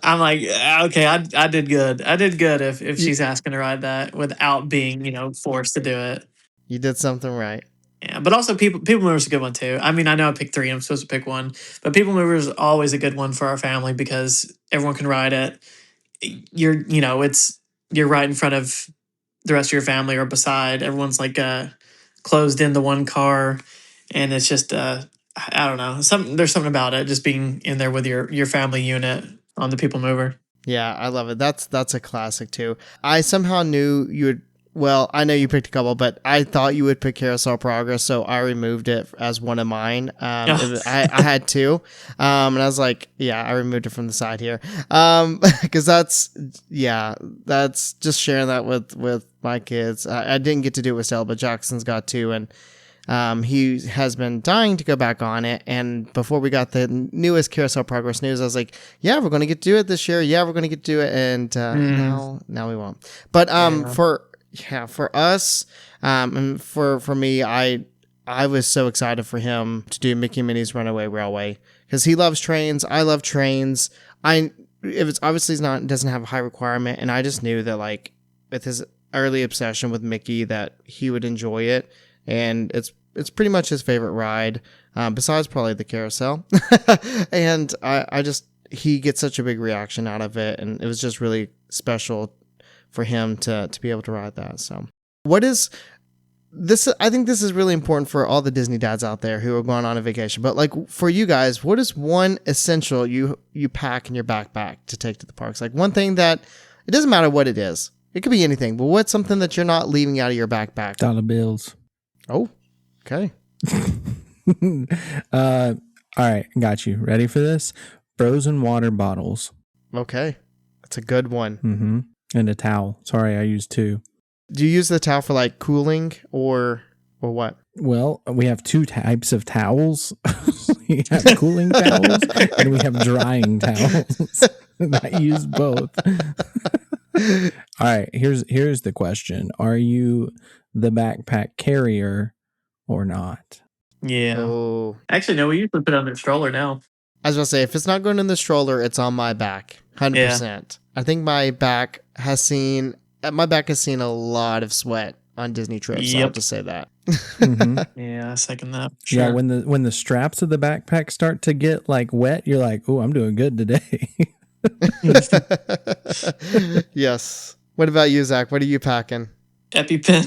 I'm like, okay, I did good. I did good if you, she's asking to ride that without being, forced to do it. you did something right. Yeah, but also people mover is a good one too. I mean, I know I picked three. I'm supposed to pick one, but people mover is always a good one for our family because everyone can ride it. You're right in front of the rest of your family or beside. Everyone's like closed into one car, and it's just I don't know. There's something about it just being in there with your family unit on the people mover. Yeah, I love it. That's a classic too. I somehow knew you would. Well, I know you picked a couple, but I thought you would pick Carousel Progress, so I removed it as one of mine. I had two, and I was like, yeah, I removed it from the side here, because that's just sharing that with my kids. I didn't get to do it with Stella, but Jackson's got two, and he has been dying to go back on it. And before we got the newest Carousel Progress news, I was like, yeah, we're going to get to do it this year. Yeah, we're going to get to do it. And now we won't. But for us, and for me, I was so excited for him to do Mickey and Minnie's Runaway Railway because he loves trains. I love trains. It's obviously doesn't have a high requirement, and I just knew that like with his early obsession with Mickey that he would enjoy it. And it's pretty much his favorite ride, besides probably the carousel. And he gets such a big reaction out of it, and it was just really special for him to be able to ride that. So, what is this? I think this is really important for all the Disney dads out there who are going on a vacation. But like for you guys, what is one essential you pack in your backpack to take to the parks? Like one thing that it doesn't matter what it is. It could be anything, but what's something that you're not leaving out of your backpack? Dollar bills. Oh, okay. All right, got you. Ready for this? Frozen water bottles. Okay. That's a good one. Mm-hmm. And a towel. Sorry, I used two. Do you use the towel for like cooling or what? Well, we have two types of towels. We have cooling towels and we have drying towels. I use both. All right, here's the question. Are you the backpack carrier or not? Yeah. Oh. Actually, no, we usually put it on the stroller now. I was going to say, if it's not going in the stroller, it's on my back. 100%. Yeah. I think my back has seen a lot of sweat on Disney trips. Yep. I have to say that. Mm-hmm. Yeah, I second that. Sure. Yeah, when the straps of the backpack start to get like wet, you're like, oh, I'm doing good today. Yes. What about you, Zach? What are you packing? EpiPen.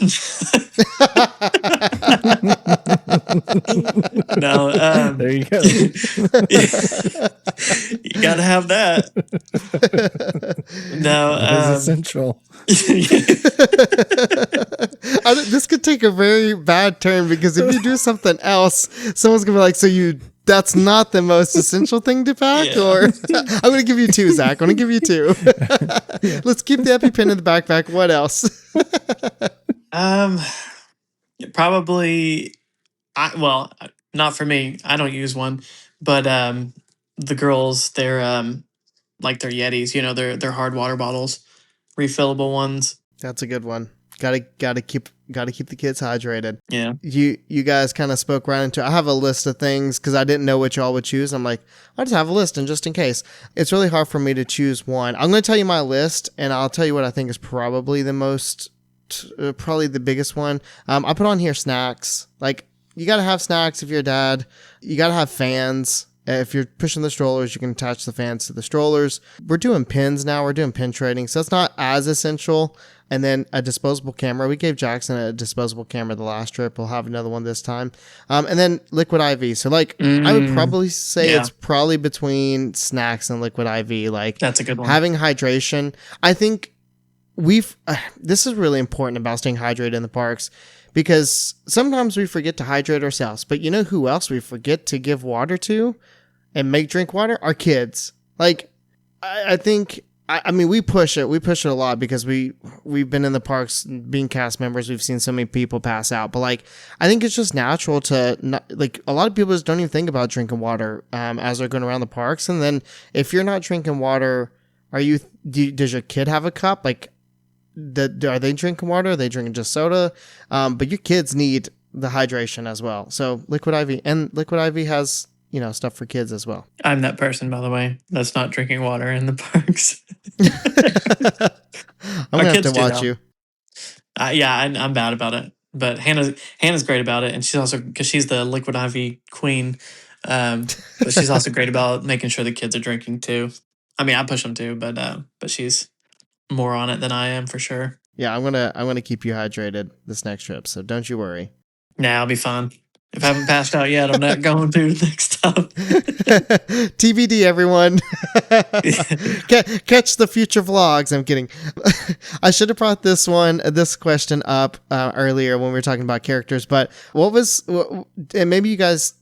No, there you go. You gotta have that. No, that is essential. This could take a very bad turn because if you do something else, someone's gonna be like, that's not the most essential thing to pack? Yeah. Or I'm going to give you two, Zach. I'm going to give you two. Yeah. Let's keep the EpiPen in the backpack. What else? Probably, not for me. I don't use one. But the girls, they're like their Yetis, they're hard water bottles, refillable ones. That's a good one. Gotta keep the kids hydrated. Yeah. You guys kind of spoke right into it. I have a list of things because I didn't know which y'all would choose. I'm like, I'll just have a list and just in case. It's really hard for me to choose one. I'm going to tell you my list and I'll tell you what I think is probably probably the biggest one. I put on here snacks. Like you got to have snacks if you're a dad. You got to have fans. If you're pushing the strollers, you can attach the fans to the strollers. We're doing pins now. We're doing pin trading. So it's not as essential. And then a disposable camera. We gave Jackson a disposable camera the last trip. We'll have another one this time. And then liquid IV. So I would probably say it's probably between snacks and liquid IV. Like that's a good one. Having hydration. I think this is really important about staying hydrated in the parks because sometimes we forget to hydrate ourselves. But you know who else we forget to give water to and drink water? Our kids. Like I think I mean, we push it a lot because we've been in the parks being cast members. We've seen so many people pass out, but like, I think it's just natural to not, like, a lot of people just don't even think about drinking water, as they're going around the parks. And then if you're not drinking water, does your kid have a cup? Like, are they drinking water? Are they drinking just soda? But your kids need the hydration as well. So Liquid IV has, stuff for kids as well. I'm that person, by the way, that's not drinking water in the parks. I'm gonna have to watch you. Yeah, I'm bad about it, but Hannah's great about it, and she's also, because she's the Liquid IV queen. But she's also great about making sure the kids are drinking too. I mean, I push them too, but she's more on it than I am for sure. Yeah, I'm gonna keep you hydrated this next trip, so don't you worry. Nah, I'll be fine. If I haven't passed out yet, I'm not going to next time. TBD, everyone. Catch the future vlogs. I'm kidding. I should have brought this question up earlier when we were talking about characters, but and maybe you guys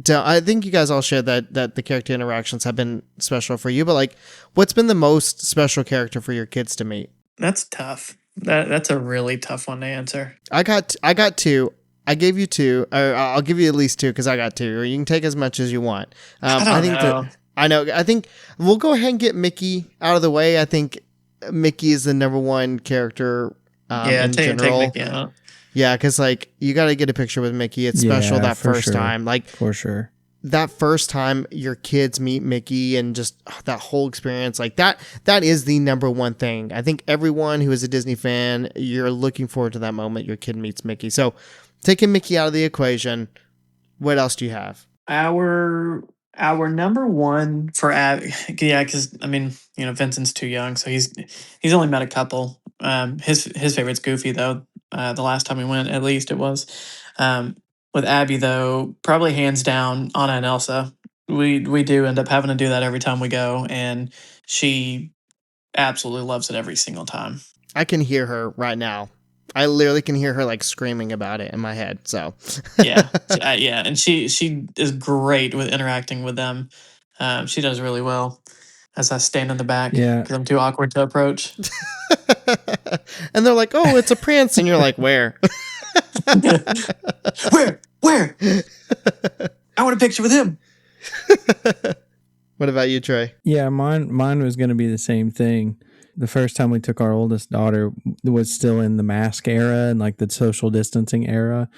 don't, I think you guys all shared that the character interactions have been special for you, but like, what's been the most special character for your kids to meet? That's tough. That's a really tough one to answer. I got two. I gave you two, or I'll give you at least two because I got two, or you can take as much as you want. I think we'll go ahead and get Mickey out of the way. I think Mickey is the number one character in general. Take Mickey out. Yeah, because like, you got to get a picture with Mickey. It's special that first time. Like, for sure. That first time your kids meet Mickey and just that whole experience, like that is the number one thing. I think everyone who is a Disney fan, you're looking forward to that moment your kid meets Mickey. So taking Mickey out of the equation, what else do you have? Our number one for yeah, because I mean, Vincent's too young, so he's only met a couple. His favorite's Goofy though. The last time we went, at least it was. With Abby though, probably hands down Anna and Elsa. We do end up having to do that every time we go, and she absolutely loves it every single time. I can hear her right now. I literally can hear her like screaming about it in my head. So yeah, and she is great with interacting with them. She does really well. As I stand in the back, because I'm too awkward to approach. And they're like, "Oh, it's a Prince," and you're like, "Where? Where? I want a picture with him." What about you, Trey? Yeah, mine was going to be the same thing. The first time we took our oldest daughter was still in the mask era and like the social distancing era.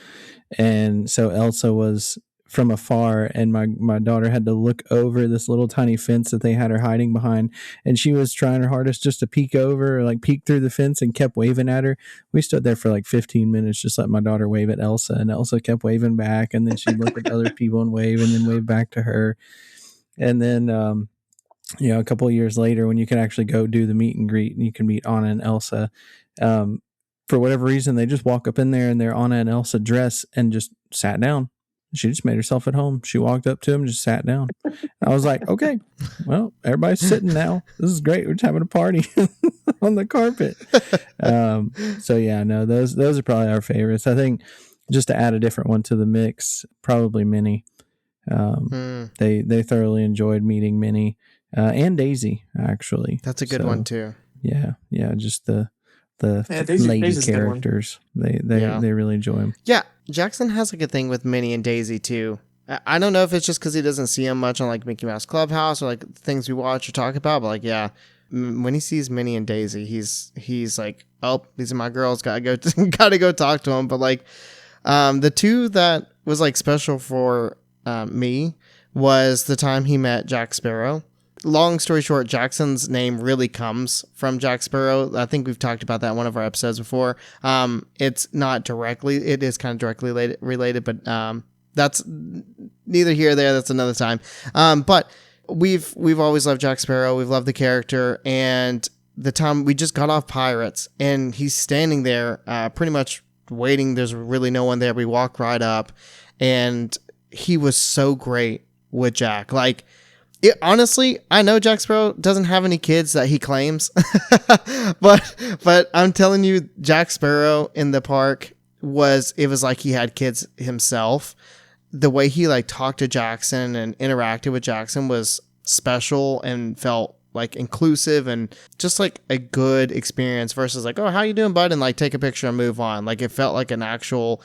And so Elsa was from afar, and my daughter had to look over this little tiny fence that they had her hiding behind. And she was trying her hardest just to peek over, or like peek through the fence, and kept waving at her. We stood there for like 15 minutes, just letting my daughter wave at Elsa, and Elsa kept waving back. And then she'd look at other people and wave, and then wave back to her. And then, a couple of years later, when you can actually go do the meet and greet and you can meet Anna and Elsa, for whatever reason, they just walk up in there in their Anna and Elsa dress and just sat down. She just made herself at home. She walked up to him, just sat down. I was like, okay, well, everybody's sitting now. This is great. We're just having a party on the carpet. So yeah, no, those are probably our favorites. I think just to add a different one to the mix, probably Minnie. They thoroughly enjoyed meeting Minnie. And Daisy, actually. That's a good one too. Yeah, just the lady characters. They really enjoy them. Yeah, Jackson has like a thing with Minnie and Daisy too. I don't know if it's just because he doesn't see them much on like Mickey Mouse Clubhouse or like things we watch or talk about, but like, yeah, when he sees Minnie and Daisy, he's like, oh, these are my girls. Gotta go talk to them. But like, the two that was like special for me was the time he met Jack Sparrow. Long story short, Jackson's name really comes from Jack Sparrow. I think we've talked about that in one of our episodes before. It's not directly, it is kind of directly related, but that's neither here or there. That's another time. But we've always loved Jack Sparrow. We've loved the character, and the time we just got off Pirates, and he's standing there, pretty much waiting. There's really no one there. We walk right up, and he was so great with Jack. Like, honestly, I know Jack Sparrow doesn't have any kids that he claims, but I'm telling you, Jack Sparrow in the park was like he had kids himself. The way he like talked to Jackson and interacted with Jackson was special and felt like inclusive and just like a good experience versus like, oh, how you doing, bud? And like take a picture and move on. Like it felt like an actual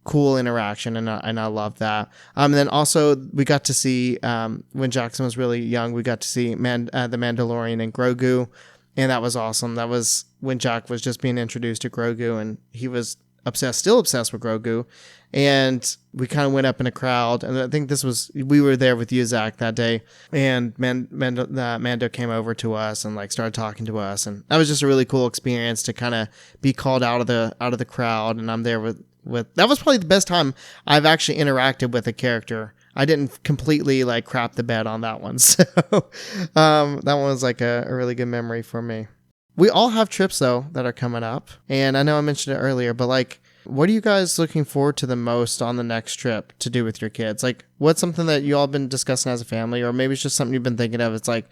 cool interaction, and I love that. And then also we got to see when Jackson was really young, we got to see the Mandalorian and Grogu, and that was awesome. That was when Jack was just being introduced to Grogu, and he was still obsessed with Grogu. And we kind of went up in a crowd, and I think we were there with you, Zach, that day, and Mando came over to us and like started talking to us, and that was just a really cool experience to kind of be called out of the crowd, and I'm there with that was probably the best time I've actually interacted with a character. I didn't completely like crap the bed on that one. So that one was like a really good memory for me. We all have trips though that are coming up. And I know I mentioned it earlier, but like, what are you guys looking forward to the most on the next trip to do with your kids? Like, what's something that you all been discussing as a family, or maybe it's just something you've been thinking of? It's like,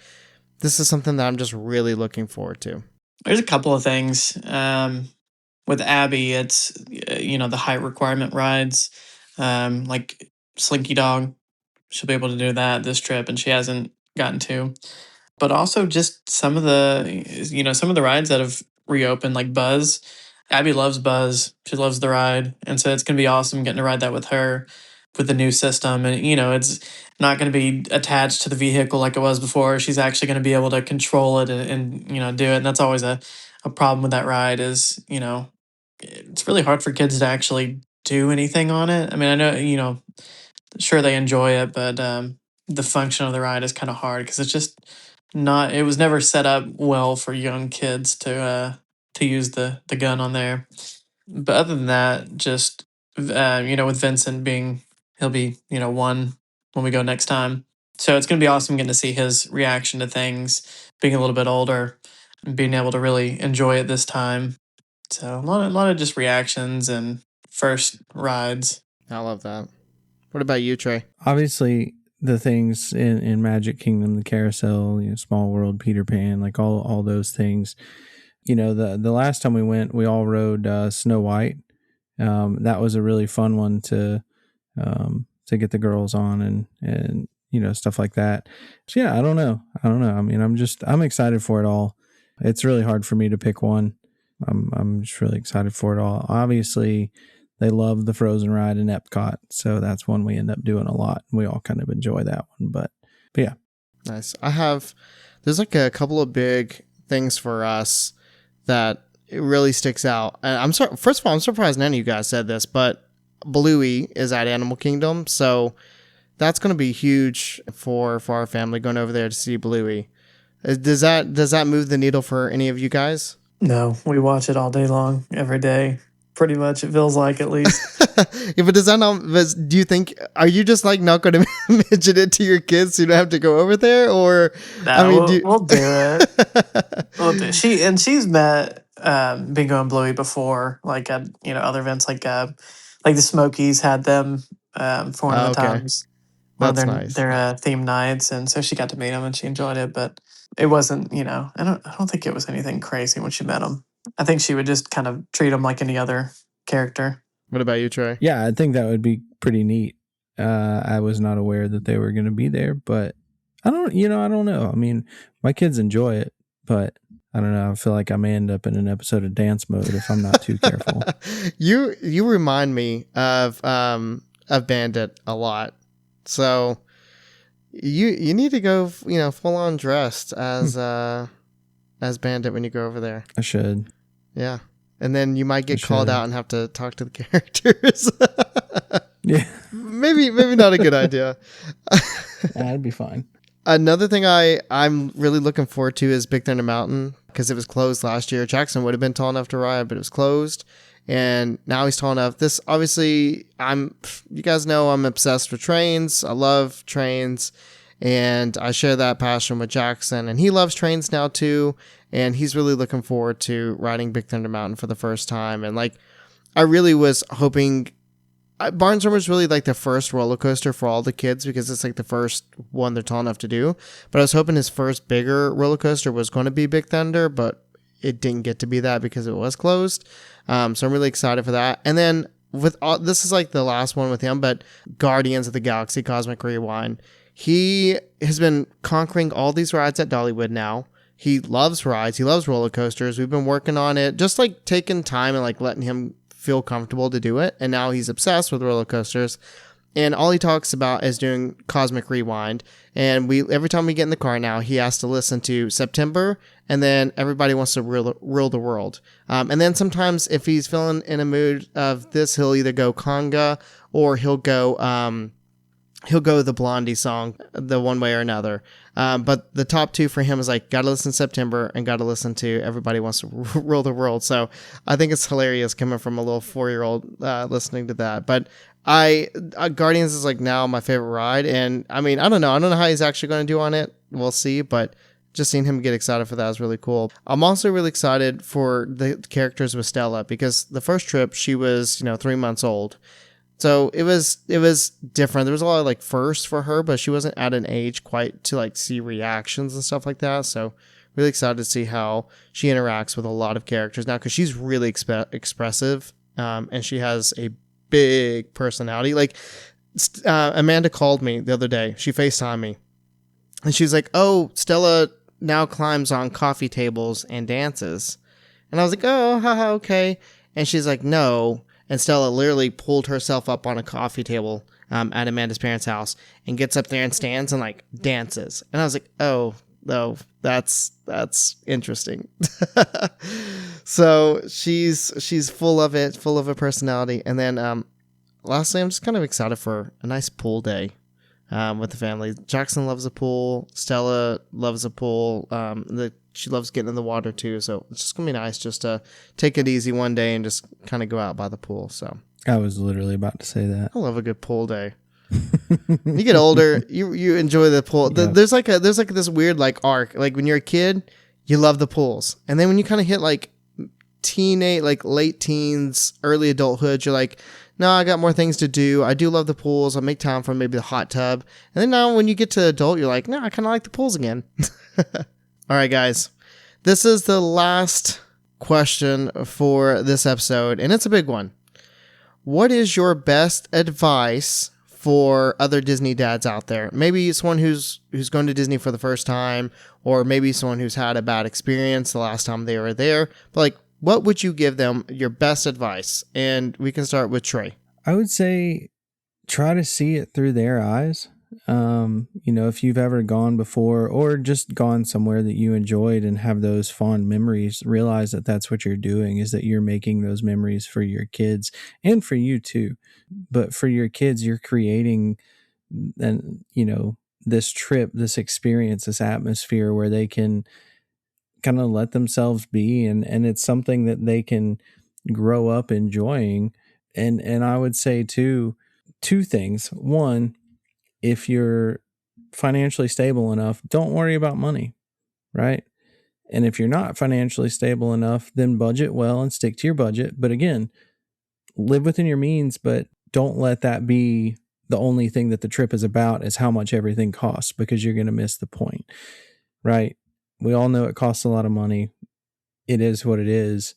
this is something that I'm just really looking forward to. There's a couple of things. With Abby, it's the height requirement rides, like Slinky Dog. She'll be able to do that this trip, and she hasn't gotten to. But also just some of the rides that have reopened, like Buzz. Abby loves Buzz. She loves the ride, and so it's gonna be awesome getting to ride that with her with the new system. And it's not gonna be attached to the vehicle like it was before. She's actually gonna be able to control it and do it. And that's always a problem with that ride is it's really hard for kids to actually do anything on it. I mean, I know, sure they enjoy it, but the function of the ride is kind of hard because it's just not. It was never set up well for young kids to use the gun on there. But other than that, just with Vincent he'll be 1 when we go next time. So it's gonna be awesome getting to see his reaction to things, being a little bit older, and being able to really enjoy it this time. So a lot of just reactions and first rides. I love that. What about you, Trey? Obviously, the things in Magic Kingdom, the carousel, Small World, Peter Pan, like all those things. The last time we went, we all rode Snow White. That was a really fun one to get the girls on and stuff like that. So yeah, I don't know. I mean, I'm excited for it all. It's really hard for me to pick one. I'm just really excited for it all. Obviously, they love the Frozen ride in Epcot, so that's one we end up doing a lot. We all kind of enjoy that one, but yeah. Nice. There's like a couple of big things for us that it really sticks out. And I'm sorry. First of all, I'm surprised none of you guys said this, but Bluey is at Animal Kingdom, so that's going to be huge for our family going over there to see Bluey. Does that move the needle for any of you guys? No, we watch it all day long, every day. Pretty much, it feels like, at least. Yeah, but do you think, are you just like not going to mention it to your kids so you don't have to go over there? Or, No, we'll do it. She's met Bingo and Bluey before, like at other events, like the Smokies had them for one of the times. One That's of nice. their theme nights, and so she got to meet them and she enjoyed it. But it wasn't, I don't think it was anything crazy when she met them. I think she would just kind of treat them like any other character. What about you, Trey? Yeah, I think that would be pretty neat. I was not aware that they were going to be there, but I don't know. I mean, my kids enjoy it, but I don't know. I feel like I may end up in an episode of Dance Mode if I'm not too careful. You remind me of Bandit a lot. So you need to go, full on dressed as Bandit when you go over there. I should. Yeah. And then you might get called out and have to talk to the characters. Yeah. Maybe not a good idea. That'd be fine. Another thing I'm really looking forward to is Big Thunder Mountain, because it was closed last year. Jackson would have been tall enough to ride, but it was closed. And now he's tall enough. This, obviously, you guys know I'm obsessed with trains. I love trains. And I share that passion with Jackson. And he loves trains now too. And he's really looking forward to riding Big Thunder Mountain for the first time. And like, I really was hoping, Barnstormer is really like the first roller coaster for all the kids because it's like the first one they're tall enough to do. But I was hoping his first bigger roller coaster was going to be Big Thunder, but it didn't get to be that because it was closed. So I'm really excited for that. And then this is like the last one with him, but Guardians of the Galaxy Cosmic Rewind. He has been conquering all these rides at Dollywood now. He loves rides. He loves roller coasters. We've been working on it, just like taking time and like letting him feel comfortable to do it. And now he's obsessed with roller coasters. And all he talks about is doing Cosmic Rewind. And every time we get in the car now, he has to listen to September, and then Everybody Wants to Rule the World. And then sometimes if he's feeling in a mood of this, he'll either go conga or he'll go the Blondie song, the one way or another. But the top two for him is like, gotta listen to September and gotta listen to Everybody Wants to Rule the World. So I think it's hilarious coming from a little 4-year-old listening to that. But Guardians is like now my favorite ride. And I mean, I don't know how he's actually going to do on it. We'll see. But just seeing him get excited for that is really cool. I'm also really excited for the characters with Stella, because the first trip she was, 3 months old. So it was different. There was a lot of like firsts for her, but she wasn't at an age quite to like see reactions and stuff like that. So really excited to see how she interacts with a lot of characters now, because she's really expressive, and she has a big personality. Like Amanda called me the other day. She FaceTimed me, and she's like, "Oh, Stella now climbs on coffee tables and dances," and I was like, "Oh, haha, okay." And she's like, "No." And Stella literally pulled herself up on a coffee table at Amanda's parents' house and gets up there and stands and like dances. And I was like, oh, no, that's interesting. So she's full of it, full of a personality. And then lastly, I'm just kind of excited for a nice pool day with the family. Jackson loves a pool. Stella loves a pool. She loves getting in the water too. So it's just going to be nice just to take it easy one day and just kind of go out by the pool. So I was literally about to say that. I love a good pool day. You get older, you enjoy the pool. Yeah. There's like this weird like arc. Like when you're a kid, you love the pools. And then when you kind of hit like teenage, like late teens, early adulthood, you're like, no, I got more things to do. I do love the pools. I'll make time for maybe the hot tub. And then now when you get to adult, you're like, no, I kind of like the pools again. All right, guys, this is the last question for this episode, and it's a big one. What is your best advice for other Disney dads out there? Maybe someone who's going to Disney for the first time, or maybe someone who's had a bad experience the last time they were there. But like, what would you give them your best advice? And we can start with Trey. I would say try to see it through their eyes. If you've ever gone before or just gone somewhere that you enjoyed and have those fond memories, realize that that's what you're doing, is that you're making those memories for your kids and for you too. But for your kids, you're creating this trip, this experience, this atmosphere where they can kind of let themselves be, and it's something that they can grow up enjoying. And I would say two things. One, if you're financially stable enough, don't worry about money, right? And if you're not financially stable enough, then budget well and stick to your budget. But again, live within your means, but don't let that be the only thing that the trip is about, is how much everything costs, because you're going to miss the point, right? We all know it costs a lot of money. It is what it is.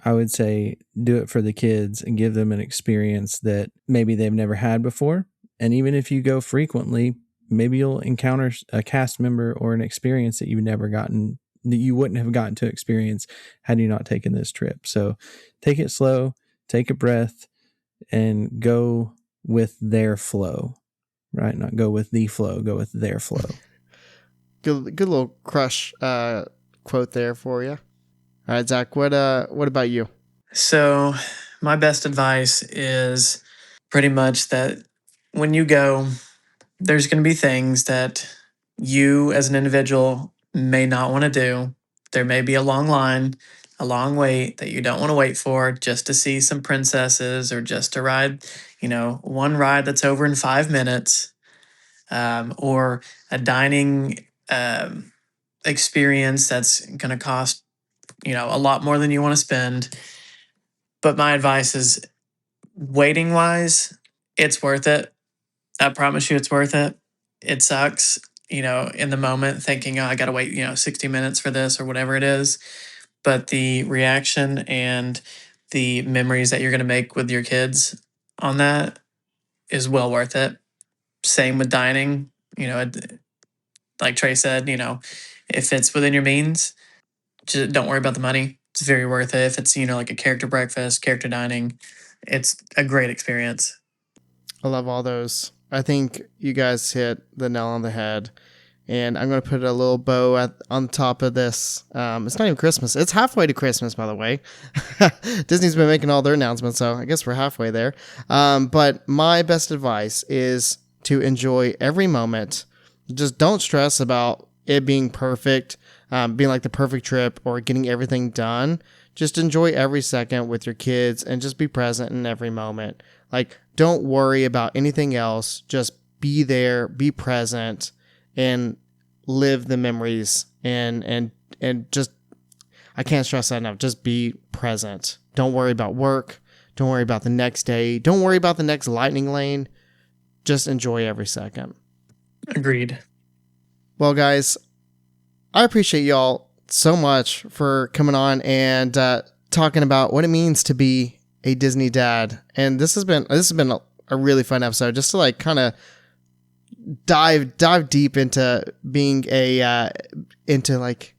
I would say do it for the kids and give them an experience that maybe they've never had before. And even if you go frequently, maybe you'll encounter a cast member or an experience that you wouldn't have gotten to experience had you not taken this trip. So take it slow, take a breath, and go with their flow, right? Not go with the flow, go with their flow. Good little crush quote there for you. All right, Zach, what about you? So my best advice is pretty much that when you go, there's going to be things that you as an individual may not want to do. There may be a long line, a long wait that you don't want to wait for just to see some princesses, or just to ride, one ride that's over in 5 minutes, or a dining experience that's going to cost, a lot more than you want to spend. But my advice is, waiting wise, it's worth it. I promise you it's worth it. It sucks, in the moment thinking, oh, I got to wait, 60 minutes for this or whatever it is. But the reaction and the memories that you're going to make with your kids on that is well worth it. Same with dining. Like Trey said, if it's within your means, just don't worry about the money. It's very worth it. If it's, like a character breakfast, character dining, it's a great experience. I love all those. I think you guys hit the nail on the head. And I'm going to put a little bow on top of this. It's not even Christmas. It's halfway to Christmas, by the way. Disney's been making all their announcements, so I guess we're halfway there. But my best advice is to enjoy every moment. Just don't stress about it being perfect, being like the perfect trip or getting everything done. Just enjoy every second with your kids and just be present in every moment. Like, don't worry about anything else. Just be there, be present, and live the memories and just, I can't stress that enough. Just be present. Don't worry about work. Don't worry about the next day. Don't worry about the next lightning lane. Just enjoy every second. Agreed. Well, guys, I appreciate y'all so much for coming on and talking about what it means to be a Disney dad. And this has been a really fun episode, just to like kind of dive deep into being into like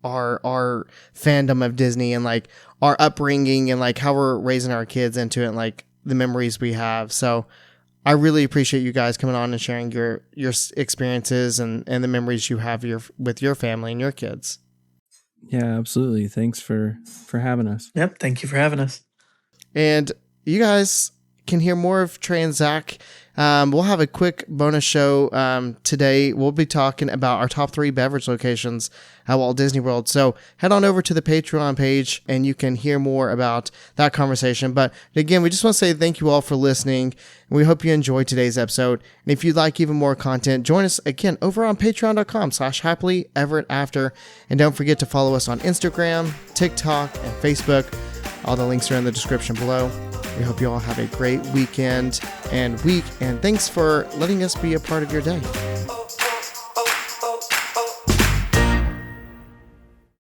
our fandom of Disney and like our upbringing and like how we're raising our kids into it and like the memories we have. So I really appreciate you guys coming on and sharing your experiences and the memories you have with your family and your kids. Yeah, absolutely. Thanks for having us. Yep. Thank you for having us. And you guys can hear more of Trey and Zach. We'll have a quick bonus show today. We'll be talking about our top 3 beverage locations at Walt Disney World. So head on over to the Patreon page and you can hear more about that conversation. But again, we just want to say thank you all for listening. And we hope you enjoyed today's episode. And if you'd like even more content, join us again over on patreon.com/happilyeverafter. And don't forget to follow us on Instagram, TikTok, and Facebook. All the links are in the description below. We hope you all have a great weekend and week, and thanks for letting us be a part of your day.